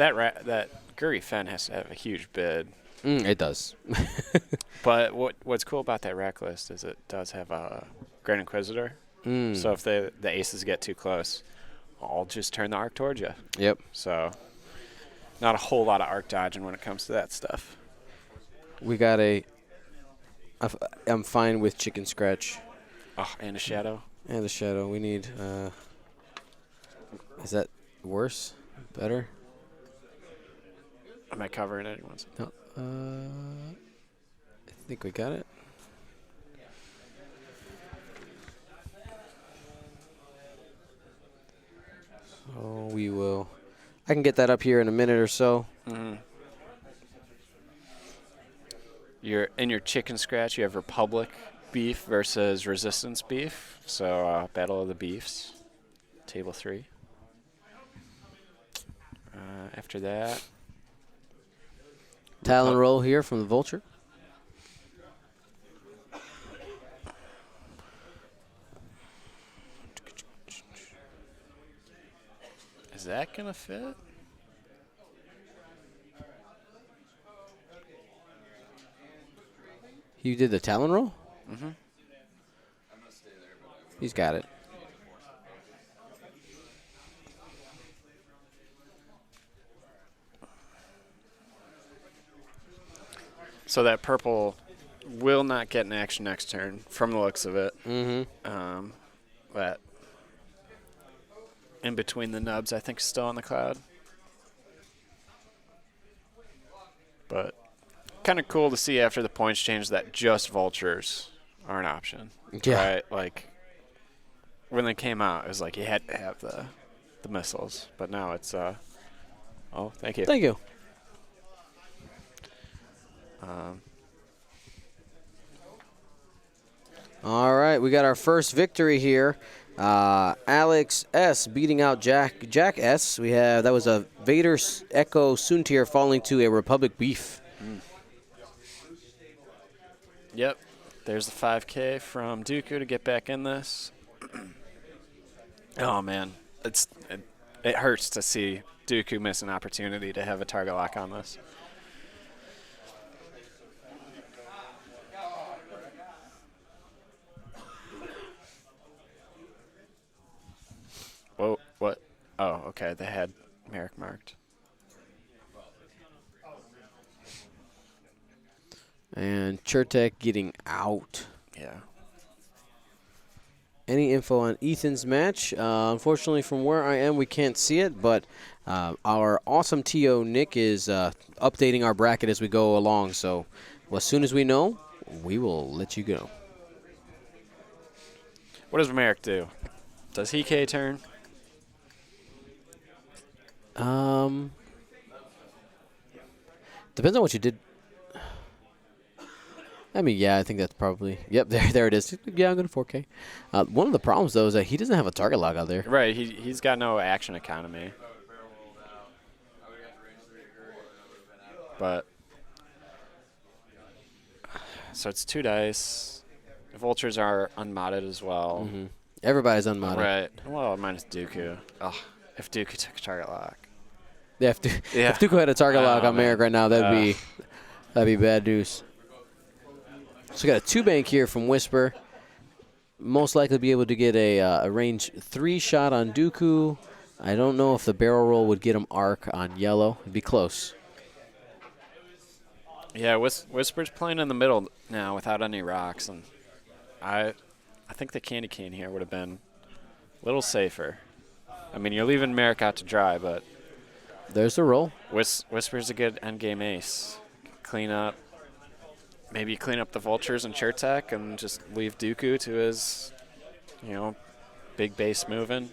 Guri Fen has to have a huge bid. It does. But what's cool about that rack list is it does have a Grand Inquisitor. So if the aces get too close, I'll just turn the arc towards you. Yep. So not a whole lot of arc dodging when it comes to that stuff. We got I'm fine with chicken scratch. Oh, and a shadow. And the shadow. We need Is that worse? Better? Am I covering anyone's? No. I think we got it. So we will. I can get that up here in a minute or so. Mm-hmm. In your chicken scratch, you have Republic beef versus Resistance beef. So Battle of the Beefs, table 3. After that, Talon roll here from the Vulture. is that gonna fit? You did the Talon roll? Mm-hmm. He's got it. So that purple will not get an action next turn, from the looks of it. Mm-hmm. That in between the nubs, I think, is still on the cloud. But kind of cool to see after the points change that just vultures are an option. Yeah. Right? Like, when they came out, it was like you had to have the missiles. But now it's, oh, thank you. Thank you. All right, we got our first victory here. Alex S beating out Jack S. That was a Vader Echo Soontir falling to a Republic Beef. Yep. There's the 5K from Dooku to get back in this. Oh, man. It hurts to see Dooku miss an opportunity to have a target lock on this. Whoa, what? Oh, okay. They had Merrick marked. And Chertek getting out. Yeah. Any info on Ethan's match? Unfortunately, from where I am, we can't see it, but our awesome TO Nick is updating our bracket as we go along. So as soon as we know, we will let you go. What does Merrick do? Does he K-turn? Depends on what you did. I mean, yeah, I think that's probably. Yep, there it is. Yeah, I'm going to 4K. One of the problems, though, is that he doesn't have a target lock out there. Right, he's got no action economy. But so it's 2 dice. The vultures are unmodded as well. Mm-hmm. Everybody's unmodded. Right. Well, minus Dooku. Oh, if Dooku took a target lock. Yeah, if Dooku had a target lock on Merrick right now, that'd be bad news. So we got a 2-bank here from Whisper. Most likely be able to get a range 3 shot on Dooku. I don't know if the barrel roll would get him arc on yellow. It'd be close. Yeah, Whisper's playing in the middle now without any rocks, and I think the candy cane here would have been a little safer. I mean, you're leaving Merrick out to dry, but there's the roll. Whisper's a good endgame ace. Clean up. Maybe clean up the vultures and Chertek and just leave Dooku to his, big base moving.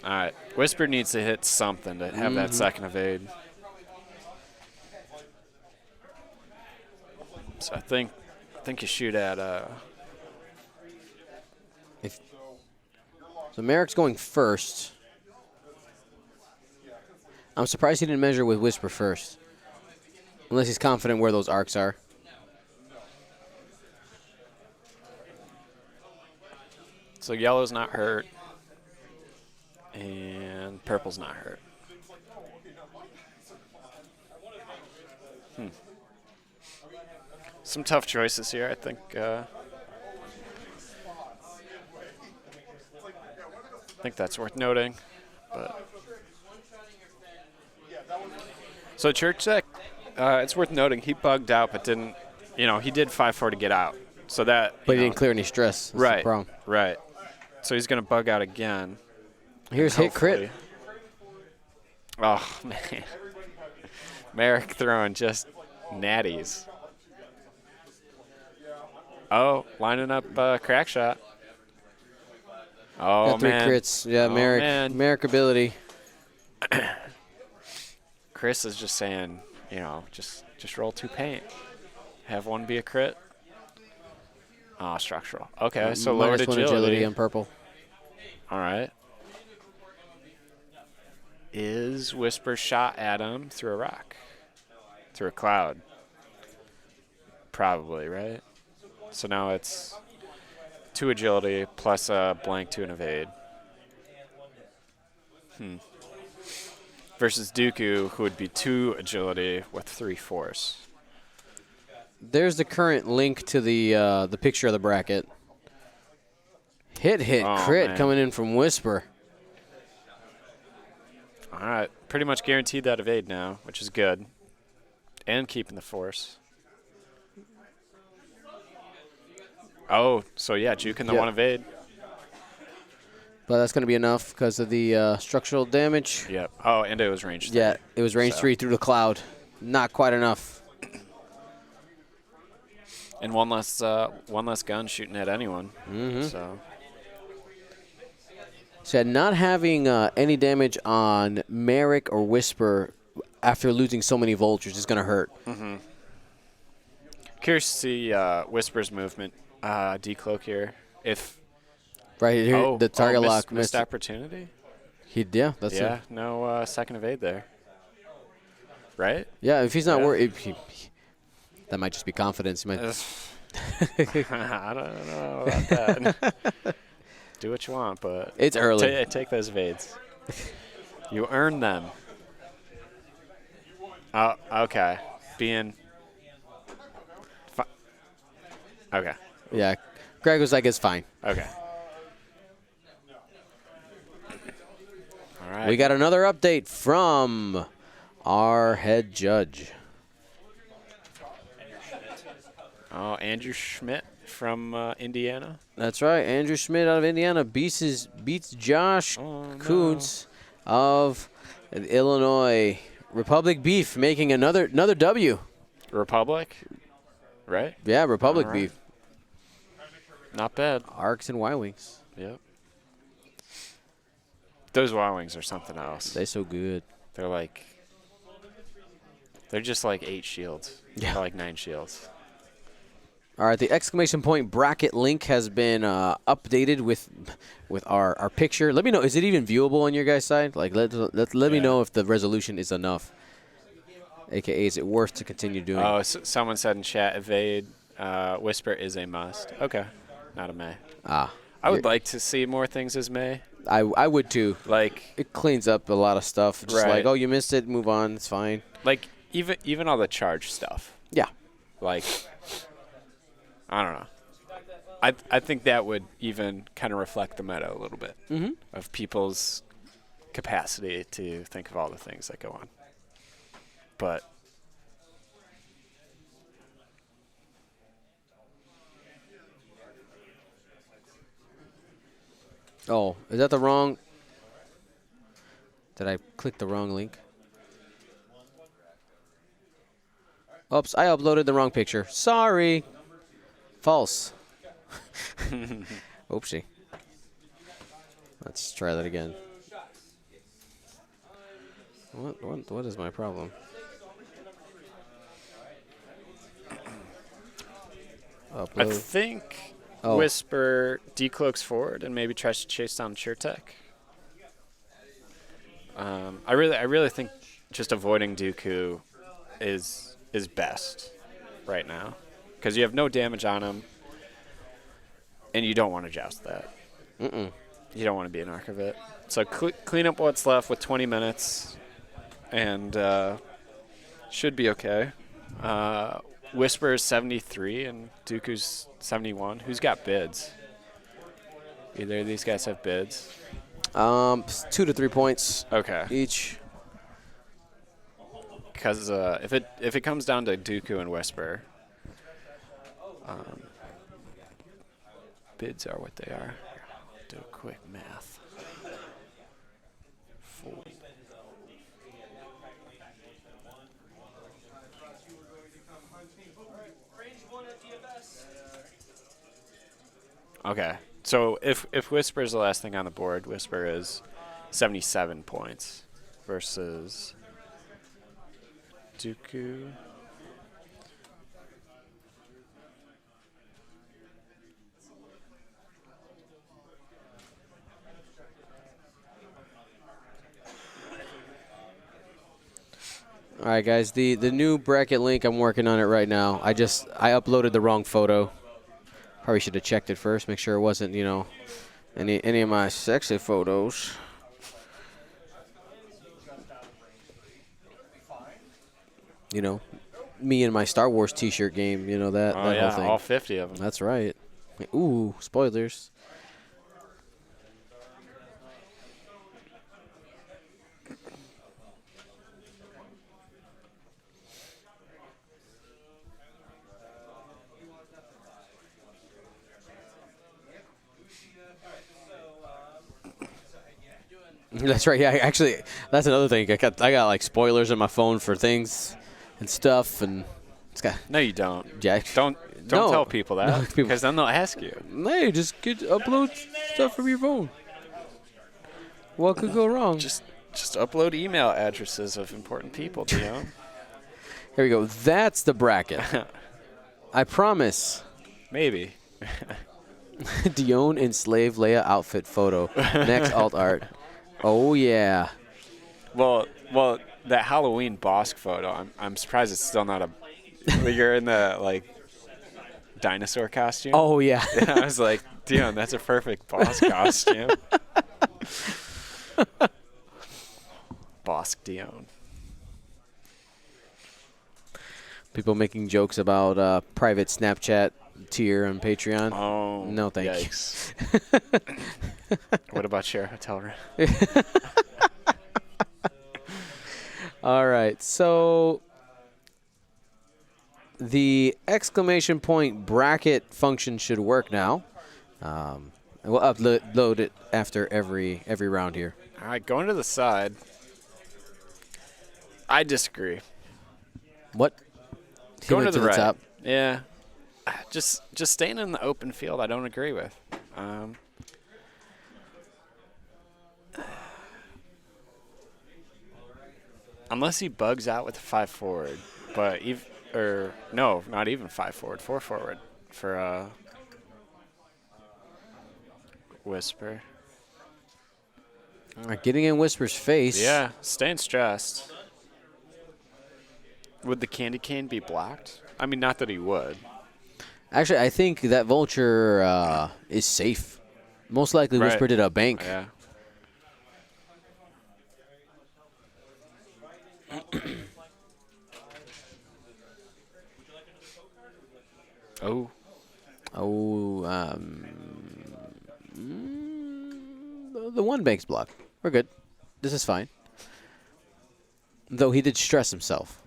All right. Whisper needs to hit something to have that second evade. So I think you shoot at So Merrick's going first. I'm surprised he didn't measure with Whisper first. Unless he's confident where those arcs are. So yellow's not hurt. And purple's not hurt. Some tough choices here, I think. I think that's worth noting. But so Chertek, it's worth noting he bugged out but didn't he did 5-4 to get out. So that. But he didn't clear any stress. That's Right. the problem. Right. So he's going to bug out again. Here's hit crit. Oh, man. Merrick throwing just natties. Oh, lining up crack shot. Oh, Got 3 man. crits. Yeah, Oh, Merrick. man. Merrick ability. Chris is just saying, just roll 2 paint. Have one be a crit. Oh, structural. Okay, so lowered -1 agility on purple. All right. Is Whisper shot at him through a rock? Through a cloud? Probably, right? So now it's 2 agility plus a blank to an evade. Versus Dooku, who would be 2 agility with 3 force. There's the current link to the picture of the bracket. Hit Oh, crit man. coming in from Whisper. All right, pretty much guaranteed that evade now, which is good. And keeping the force. Oh, so yeah, juking the Yeah. 1 evade. But that's going to be enough because of the structural damage. Yep. Oh, and it was range 3. Yeah, it was range So. 3 through the cloud. Not quite enough. And one less gun shooting at anyone. So So not having any damage on Merrick or Whisper after losing so many vultures is going to hurt. curious to see Whisper's movement decloak here. If Right here, the target lock missed opportunity. Yeah, that's it. Yeah, no second evade there. Right? Yeah, if he's not Yeah. worried, that might just be confidence. He might, I don't know about that. Do what you want, but it's early. take those evades. You earn them. Oh, okay. Okay. Yeah, Greg was like, it's fine. Okay. All right. We got another update from our head judge. Oh, Andrew Schmidt from Indiana. That's right. Andrew Schmidt out of Indiana beats Josh Kuntz of Illinois. Republic Beef making another W. Republic, right? Yeah, Republic All right. Beef. Not bad. Arcs and Y-Wings. Yep. Those Y-Wings are something else. They so good. They're just like 8 shields. Yeah. Or like 9 shields. All right, the exclamation point bracket link has been updated with our picture. Let me know, is it even viewable on your guys' side? Like, let me know if the resolution is enough. AKA, is it worth to continue doing? Oh, someone said in chat, evade Whisper is a must. Okay, not a may. I would like to see more things as may. I would too. Like, It cleans up a lot of stuff. Just Right. like, oh, you missed it, move on, it's fine. like even all the charge stuff. Yeah. Like, I don't know. I think that would even kind of reflect the meta a little bit of people's capacity to think of all the things that go on. But Oh, is that the wrong? Did I click the wrong link? Oops, I uploaded the wrong picture. Sorry. False. Oopsie. Let's try that again. What is my problem? I Upload. think Oh. Whisper decloaks forward and maybe tries to chase down SureTech. I really think just avoiding Dooku is best right now because you have no damage on him, and you don't want to joust that. You don't want to be an arc of it. So clean up what's left with 20 minutes, and should be okay. Whisper is 73 and Dooku's 71. Who's got bids? Either of these guys have bids? 2 to 3 points Okay. each. Because if it comes down to Dooku and Whisper, Bids are what they are. Do a quick math. 4. Okay, so if Whisper is the last thing on the board, Whisper is 77 points versus Dooku. All right, guys. The new bracket link. I'm working on it right now. I uploaded the wrong photo. Probably should have checked it first. Make sure it wasn't any of my sexy photos. Me and my Star Wars T-shirt game. That Oh that yeah, whole thing. all 50 of them. That's right. Ooh, spoilers. That's right. Yeah, actually, that's another thing. I got like spoilers on my phone for things and stuff, and it's got. No, you don't. Yeah, Don't No. tell people No, that people- because then they'll ask you. Hey, just upload stuff from your phone. What could go wrong? Just upload email addresses of important people, Dion. Here we go. That's the bracket. I promise. Maybe. Dion in slave Leia outfit photo. Next alt art. Oh yeah. Well, that Halloween Bosk photo. I'm surprised it's still not a. You're in the like dinosaur costume. Oh yeah. I was like, Dion, that's a perfect Bosk costume. Bosk Dion. People making jokes about private Snapchat tier on Patreon. Oh, No, thank you. yikes. What about share a hotel room? All right, so the exclamation point bracket function should work now. We'll upload it after every round here. All right, going to the side. I disagree. What? He Going went to the right. top. Yeah. Just staying in the open field, I don't agree with. Unless he bugs out with a 5 forward, but no, not even 5 forward, 4 forward for Whisper. All right, getting in Whisper's face. Yeah, staying stressed. Would the candy cane be blocked? I mean, not that he would. Actually, I think that vulture is safe. Most likely, Right. Whisper did a bank. Yeah. Oh. Oh, the one bank's blocked. We're good. This is fine. Though he did stress himself.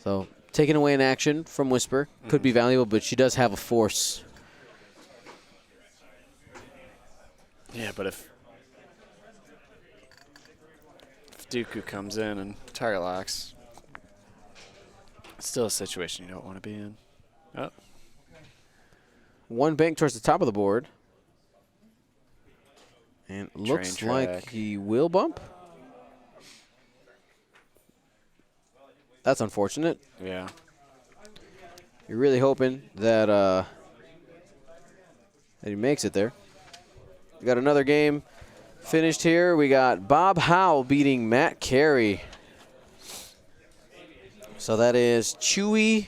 So taking away an action from Whisper could be valuable, but she does have a force. Yeah, but if Dooku comes in and target locks, it's still a situation you don't want to be in. Oh. One bank towards the top of the board. And it looks Train like track. he will bump. That's unfortunate. Yeah. You're really hoping that he makes it there. We got another game finished here. We got Bob Howell beating Matt Carey. So that is Chewie.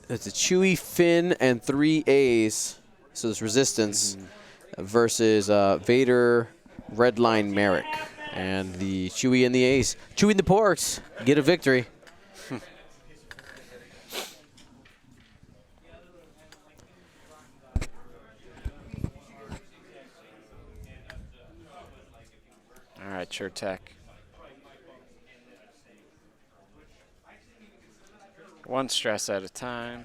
It's a Chewie, Finn, and 3 A's. So it's Resistance versus Vader, Redline, Merrick. And the Chewie and the A's. Chewie and the Porks get a victory. All right, sure tech. One stress at a time.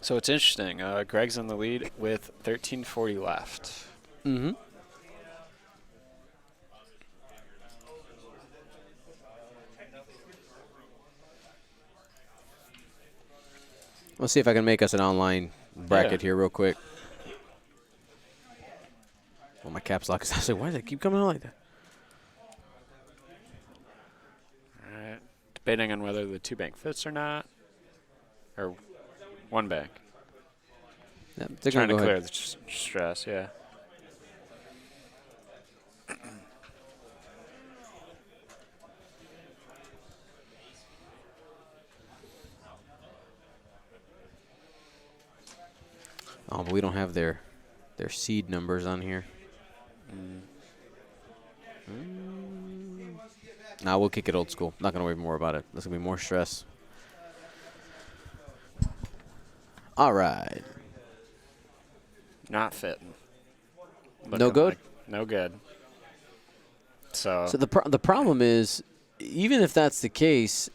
So it's interesting. Greg's in the lead with 13:40 left. Mm-hmm. Let's see if I can make us an online bracket here real quick. Well, my caps lock is actually, why does it keep coming out like that? All right. Debating on whether the 2-bank fits or not. Or 1 bank. Yep, they're Trying to go clear ahead. the stress, yeah. Oh, but we don't have their seed numbers on here. Nah, we'll kick it old school. Not going to worry more about it. There's going to be more stress. All right. Not fitting. No good? No good. So the problem is, even if that's the case,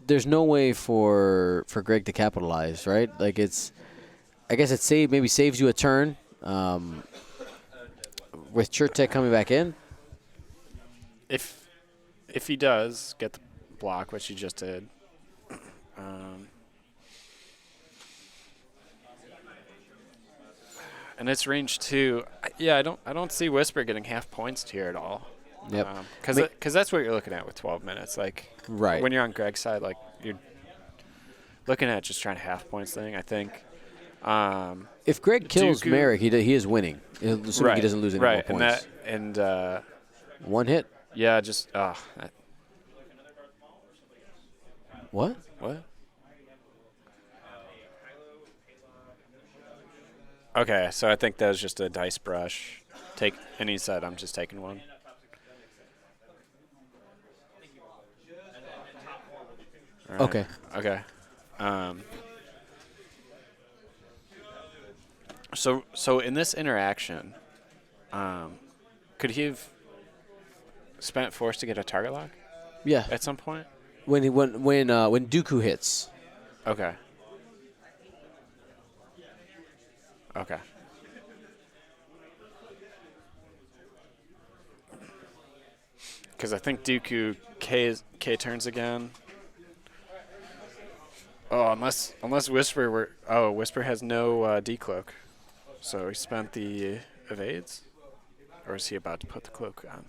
there's no way for Greg to capitalize, right? Like I guess it maybe saves you a turn with Chertek coming back in. if he does get the block, which he just did, and it's range 2. Yeah, I don't see Whisper getting half points here at all. Yep. Because that's what you're looking at with 12 minutes. Like, right. When you're on Greg's side, like you're looking at just trying to half points thing. I think. If Greg kills Dooku, Merrick, he is winning. Assuming he doesn't lose any more points. And one hit. yeah, just What? what? Okay, so I think that was just a dice brush. And he said, "I'm just taking one." All right. Okay. Okay. So in this interaction, could he have spent force to get a target lock Yeah. at some point? When Dooku hits. Okay. Okay. Because I think Dooku K turns again. Oh, unless Whisper Whisper has no decloak, so he spent the evades, or is he about to put the cloak on?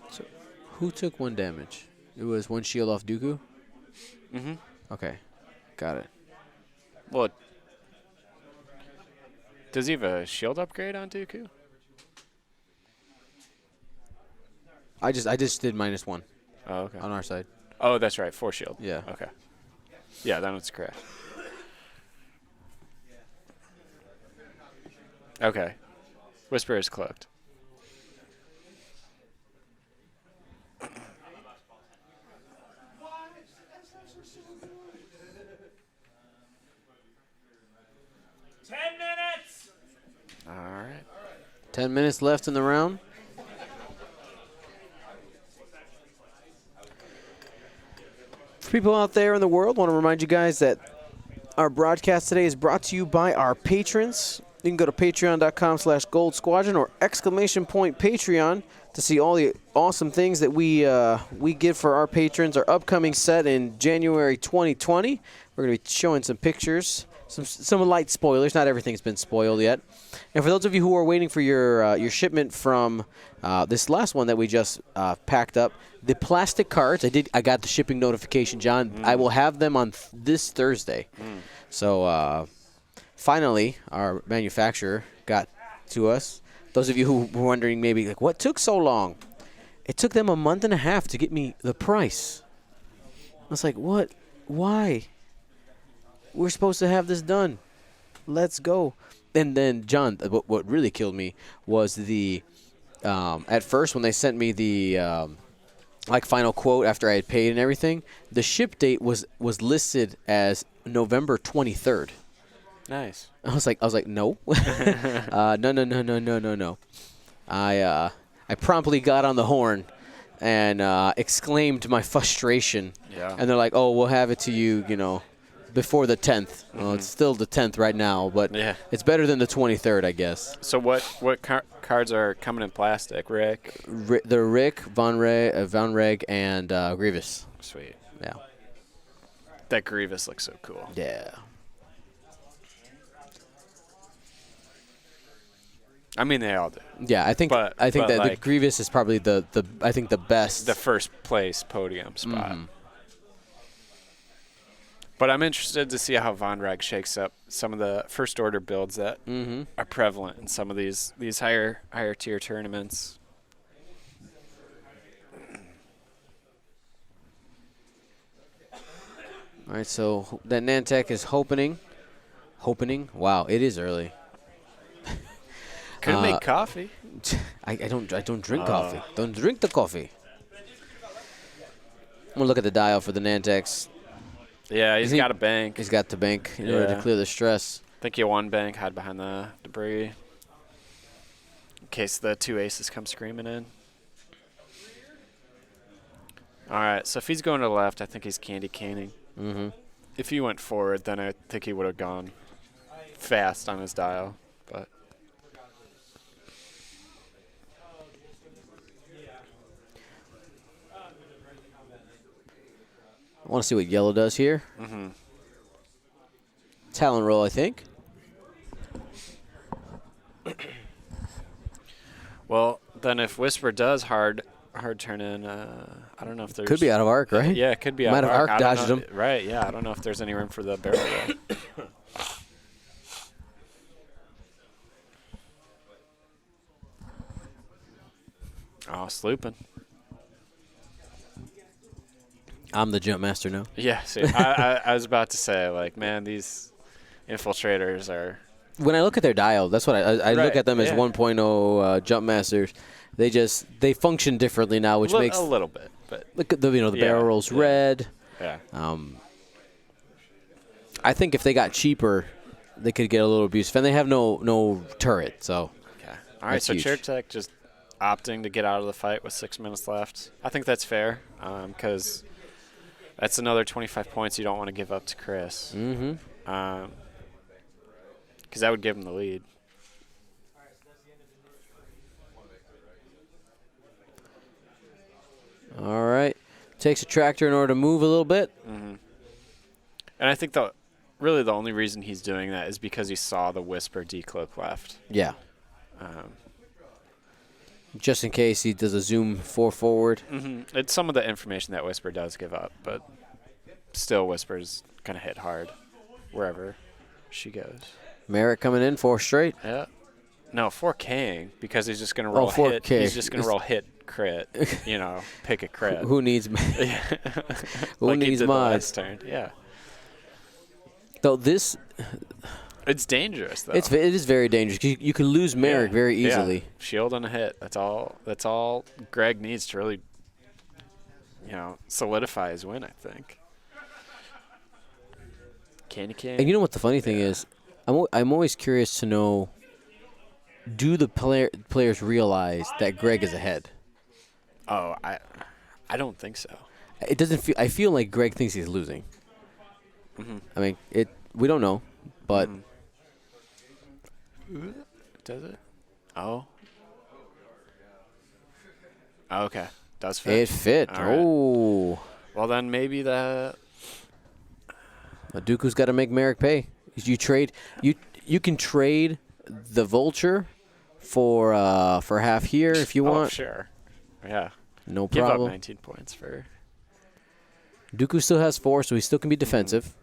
So, who took 1 damage? It was 1 shield off Dooku? Mm-hmm. Okay. Got it. Well, does he have a shield upgrade on Dooku? I just did -1 Oh, okay. on our side. Oh, that's right. 4 shield. Yeah. Okay. Yeah, that one's correct. Okay. Whisper is cloaked. All right. 10 minutes left in the round. For people out there in the world, want to remind you guys that our broadcast today is brought to you by our patrons. You can go to patreon.com/Gold Squadron or !Patreon to see all the awesome things that we give for our patrons. Our upcoming set in January 2020. We're going to be showing some pictures, some light spoilers. Not everything's been spoiled yet. And for those of you who are waiting for your shipment from this last one that we just packed up, the plastic cards, I got the shipping notification, John. I will have them on this Thursday. So finally, our manufacturer got to us. Those of you who were wondering maybe, like, what took so long? It took them a month and a half to get me the price. I was like, what? Why? We're supposed to have this done. Let's go. And then, John, what really killed me was the at first when they sent me the final quote after I had paid and everything, the ship date was listed as November 23rd. Nice. I was like, no, no. I promptly got on the horn and exclaimed my frustration. Yeah. And they're like, "Oh, we'll have it to you, before the 10th." Well, it's still the 10th right now, but it's better than the 23rd, I guess. So what cards are coming in plastic? Rick? The Rick, Von Reg, and Grievous. Sweet. Yeah. That Grievous looks so cool. Yeah. I mean, they all do. Yeah, I think But that the like, Grievous is probably the best. The first place podium spot. But I'm interested to see how Von Reg shakes up some of the first order builds that are prevalent in some of these higher tier tournaments. All right, so that Nantek is opening. Wow, it is early. Could make coffee. I don't drink coffee. Don't drink the coffee. I'm gonna look at the dial for the Nantex. Yeah, he's got a bank. He's got the bank in order to clear the stress. I think you one bank, hide behind the debris. In case the two aces come screaming in. All right, so if he's going to the left, I think he's candy caning. If he went forward, then I think he would have gone fast on his dial. But I want to see what yellow does here. Talon roll, I think. well, then if Whisper does hard turn in, I don't know if there's Could be out of arc, right? Yeah, it could be out Might of have arc. arc dodged him. Right? Yeah, I don't know if there's any room for the barrel roll. Oh, slooping. I'm the jump master now. Yeah, see, I was about to say, like, man, these infiltrators are. When I look at their dial, that's what I look at them as 1.0 jump masters. They function differently now, which makes a little bit, but look at the barrel rolls red. Yeah. I think if they got cheaper, they could get a little abusive, and they have no turret, so. Okay. All right, so Chairtech just opting to get out of the fight with 6 minutes left. I think that's fair, because that's another 25 points you don't want to give up to Chris. Because that would give him the lead. All right. Takes a tractor in order to move a little bit. And I think really the only reason he's doing that is because he saw the Whisper decloak left. Yeah. Just in case he does a zoom forward. It's some of the information that Whisper does give up, but still Whisper's going to hit hard wherever she goes. Merrick coming in 4 straight. Yeah. No, 4King, because he's just going to roll 4K. hit. He's just going to roll hit crit, pick a crit. Who needs Who like needs he did mods? the last turn. Yeah. Though this It's dangerous though. it is very dangerous. You can lose Merrick very easily. Yeah. Shield and a hit. That's all Greg needs to really solidify his win, I think. Candy cane. And you know what the funny thing is? I'm always curious to know, do the players realize that Greg is ahead? Oh, I don't think so. It doesn't feel. I feel like Greg thinks he's losing. I mean, we don't know, but does it? Oh. Okay. Does fit. it fit. All right. Oh. Well, then maybe that. Dooku's got to make Merrick pay. You trade. You can trade the Vulture for half here if you want. Oh, sure. Yeah. No Give problem. up 19 points for. Dooku still has 4, so he still can be defensive.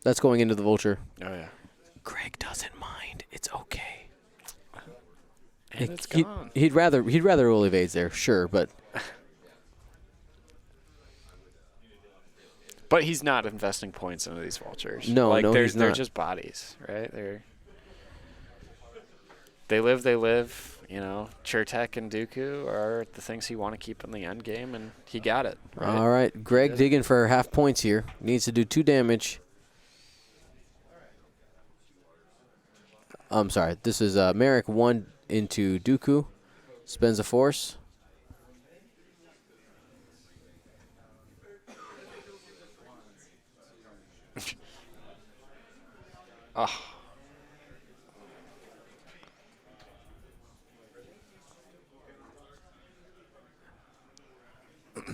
That's going into the Vulture. Oh yeah. Greg doesn't mind. It's okay. And it's gone. He'd rather roll evades there, sure, but But he's not investing points into these vultures. No, he's they're not. just bodies, right? They live. Chertek and Dooku are the things he want to keep in the end game, and he got it. Right? all right. Greg digging for half points here. Needs to do 2 damage. I'm sorry. This is Merrick 1 into Dooku. Spends a force. Oh.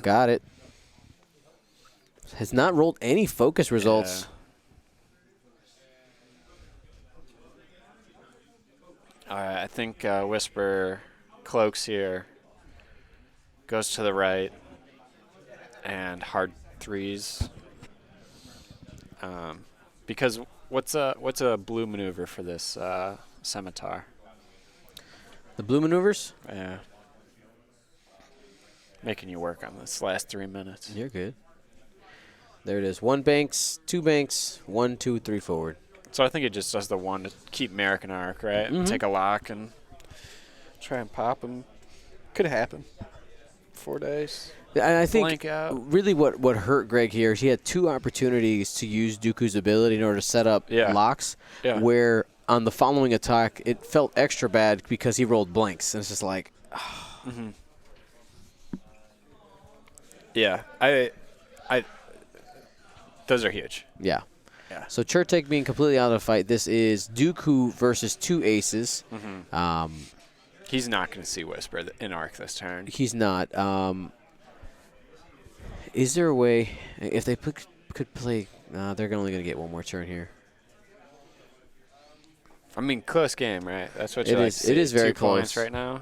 Got it. Has not rolled any focus results. Yeah. All right, I think Whisper cloaks here. Goes to the right. And hard threes. Because what's a blue maneuver for this scimitar? The blue maneuvers? Yeah. Making you work on this last 3 minutes. You're good. There it is. 1 banks, 2 banks, 1, 2, 3 forward. So I think it just does the one to keep Merrick in arc, right? Mm-hmm. Take a lock and try and pop him. Could happen. 4 days. And I think Blank out. really what hurt Greg here is he had 2 opportunities to use Dooku's ability in order to set up locks, where on the following attack it felt extra bad because he rolled blanks. And it's just like... Mm-hmm. Yeah, I those are huge. Yeah. Yeah. So Chertek being completely out of the fight. This is Dooku versus 2 aces. Mm-hmm. He's not going to see Whisper in arc this turn. He's not. Is there a way, if they could play, they're only going to get 1 more turn here. I mean, close game, right? That's what you It like is. to see. It is very 2 points close right now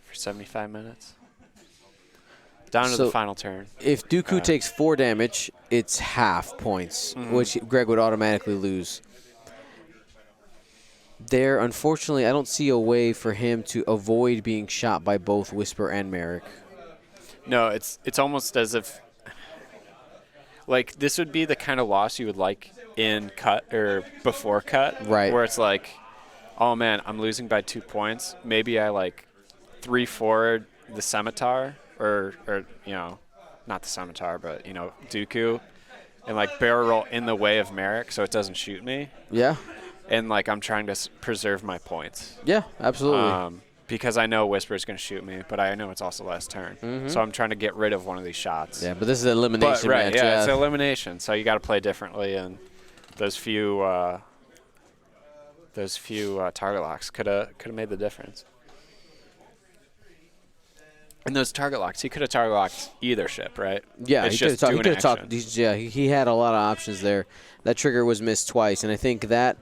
for 75 minutes. Down to So the final turn. If Dooku takes 4 damage, it's half points, which Greg would automatically lose. There, unfortunately, I don't see a way for him to avoid being shot by both Whisper and Merrick. No, it's almost as if, like, this would be the kind of loss you would like in cut or before cut. Right. Where it's like, oh, man, I'm losing by 2 points. Maybe I, like, 3-4 the scimitar. Or you know, not the scimitar, but, you know, Dooku, and, like, barrel roll in the way of Merrick so it doesn't shoot me. Yeah. And, like, I'm trying to preserve my points. Yeah, absolutely. Because I know Whisper's going to shoot me, but I know it's also last turn. So I'm trying to get rid of one of these shots. Yeah, but this is an elimination match. Yeah, it's an elimination, so you got to play differently, and those few target locks could have made the difference. And those target locks, he could have target locked either ship, right? Yeah, it's he could just have doing action. talked. Yeah, he had a lot of options there. That trigger was missed twice, and I think that,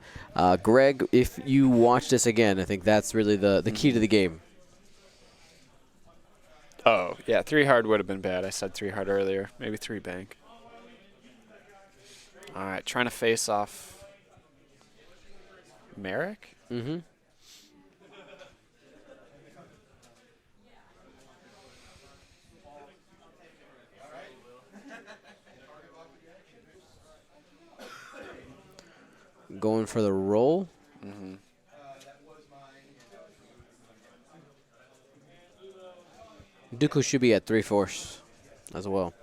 Greg, if you watch this again, I think that's really the key to the game. Oh, yeah, 3 hard would have been bad. I said 3 hard earlier. Maybe 3 bank. All right, trying to face off Merrick? Mm-hmm. Going for the roll. Mm-hmm. Dooku should be at 3 force as well.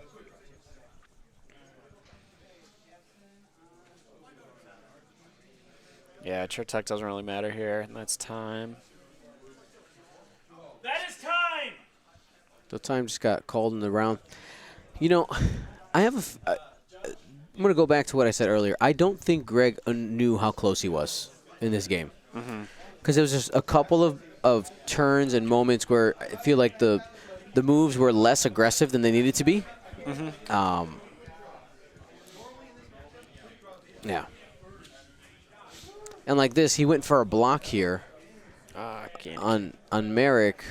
Yeah, Chertek doesn't really matter here, and that's time. That is time! The time just got called in the round. You know, I have I'm going to go back to what I said earlier. I don't think Greg knew how close he was in this game. Because there was just a couple of turns and moments where I feel like the moves were less aggressive than they needed to be. Yeah. And like this, he went for a block here on Merrick.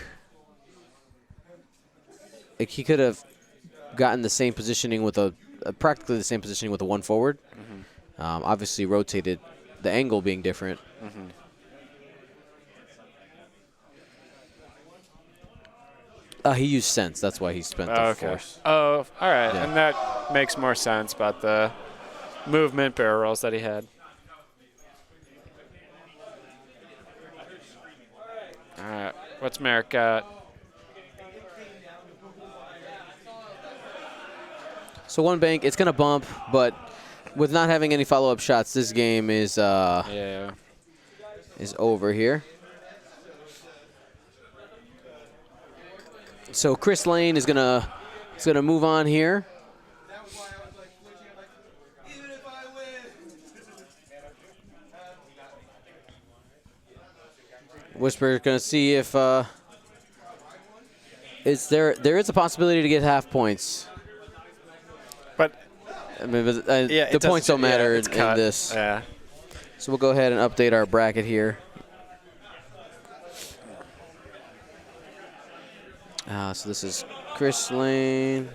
Like he could have gotten the same positioning with practically the same positioning with a 1 forward. Obviously rotated, the angle being different. He used sense. That's why he spent the force. Oh, all right. Yeah. And that makes more sense about the movement barrel rolls that he had. All right. What's Merrick got? So 1 bank, it's going to bump, but with not having any follow-up shots, this game is Yeah. is over here. So Chris Lane is gonna move on here. Whisper going to see if there is a possibility to get half points. But I mean, the points don't matter in this. Yeah. So we'll go ahead and update our bracket here. So this is Chris Lane.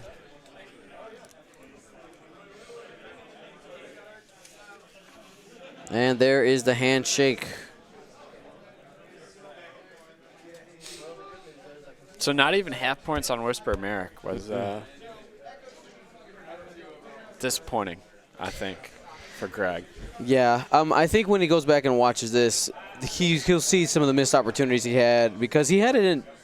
And there is the handshake. So not even half points on Whisper Merrick was disappointing, I think, for Greg. Yeah, I think when he goes back and watches this, he'll see some of the missed opportunities he had because he had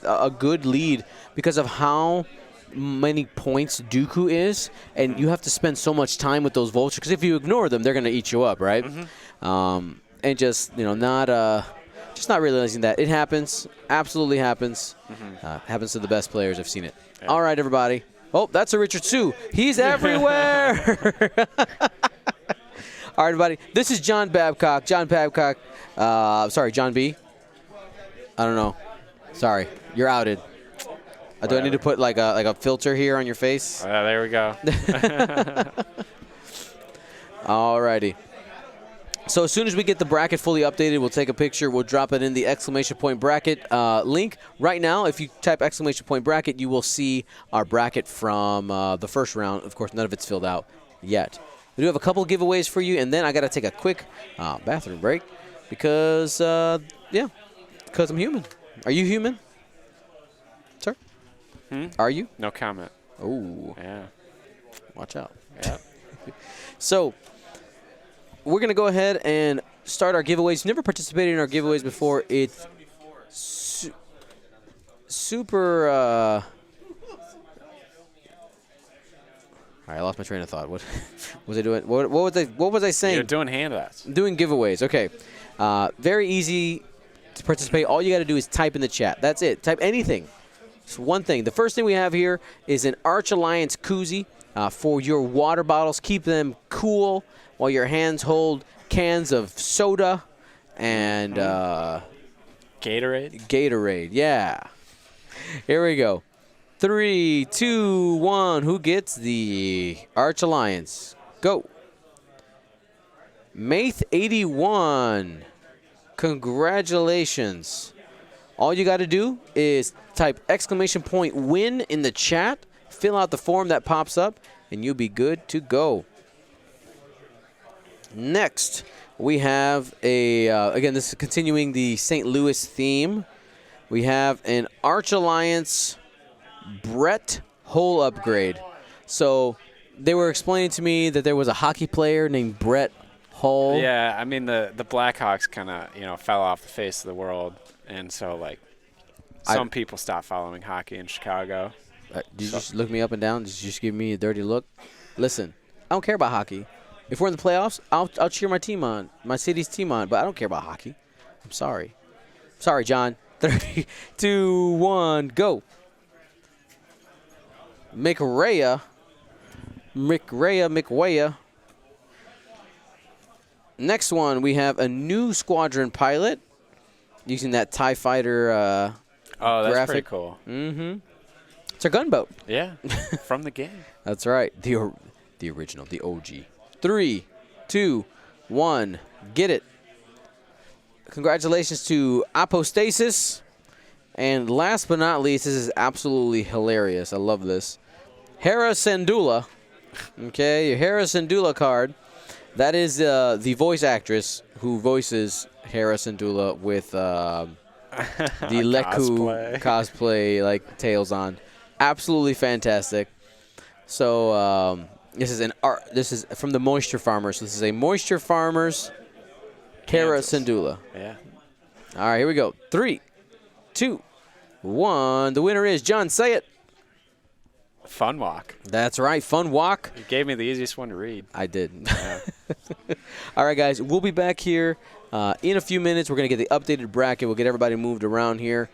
a good lead because of how many points Dooku is, and you have to spend so much time with those vultures because if you ignore them, they're going to eat you up, right? And just not realizing that it happens, absolutely happens. Happens to the best players. I've seen it. Yeah. All right, everybody. Oh, that's a Richard Sue. He's everywhere. All right, everybody. This is John Babcock. John Babcock. Sorry, John B. I don't know. Sorry, you're outed. Do I need to put like a filter here on your face? There we go. All righty. So as soon as we get the bracket fully updated, we'll take a picture. We'll drop it in the exclamation point bracket link. Right now, if you type exclamation point bracket, you will see our bracket from the first round. Of course, none of it's filled out yet. We do have a couple giveaways for you, and then I got to take a quick bathroom break because, because I'm human. Are you human, sir? Are you? No comment. Oh. Yeah. Watch out. Yeah. So we're going to go ahead and start our giveaways. Never participated in our giveaways before. It's super... All right, I lost my train of thought. What was I doing? What was I saying? You're doing handouts. Doing giveaways. Okay. Very easy to participate. All you got to do is type in the chat. That's it. Type anything. It's one thing. The first thing we have here is an Arch Alliance koozie for your water bottles. Keep them cool while your hands hold cans of soda and Gatorade, yeah. Here we go. 3, 2, 1. Who gets the Arch Alliance? Go. Maith81. Congratulations. All you got to do is type exclamation point win in the chat, fill out the form that pops up, and you'll be good to go. Next, we have again, this is continuing the St. Louis theme. We have an Arch Alliance Brett Hole upgrade. So they were explaining to me that there was a hockey player named Brett Hull. Yeah, I mean the Blackhawks kind of fell off the face of the world, and so like some people stopped following hockey in Chicago. Did you just look me up and down? Did you just give me a dirty look? Listen, I don't care about hockey. If we're in the playoffs, I'll cheer my team on, my city's team on, but I don't care about hockey. I'm sorry. Sorry, John. 3, 2, 1, go. McRaya. Next one, we have a new squadron pilot using that TIE Fighter oh, that's graphic. Pretty cool. Mm-hmm. It's a gunboat. Yeah, from the game. That's right. The original, the OG. 3, 2, 1, get it. Congratulations to Apostasis. And last but not least, this is absolutely hilarious. I love this. Hera Syndulla. Okay, your Hera Syndulla card. That is the voice actress who voices Hera Syndulla with the Leku cosplay like tails on. Absolutely fantastic. So this is from the Moisture Farmers. So this is a Moisture Farmers Hera Syndulla. Yeah. All right, here we go. 3, 2, 1. The winner is John. Say it. Fun Walk. That's right. Fun Walk. You gave me the easiest one to read. I did. Yeah. All right, guys. We'll be back here in a few minutes. We're going to get the updated bracket. We'll get everybody moved around here.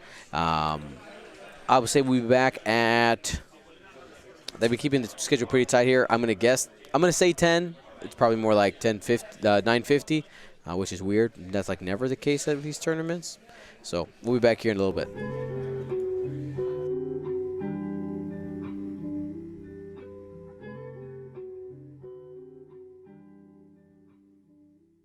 I would say we'll be back at. They've been keeping the schedule pretty tight here. I'm going to guess. I'm going to say 10. It's probably more like 9:50, which is weird. That's like never the case at these tournaments. So we'll be back here in a little bit.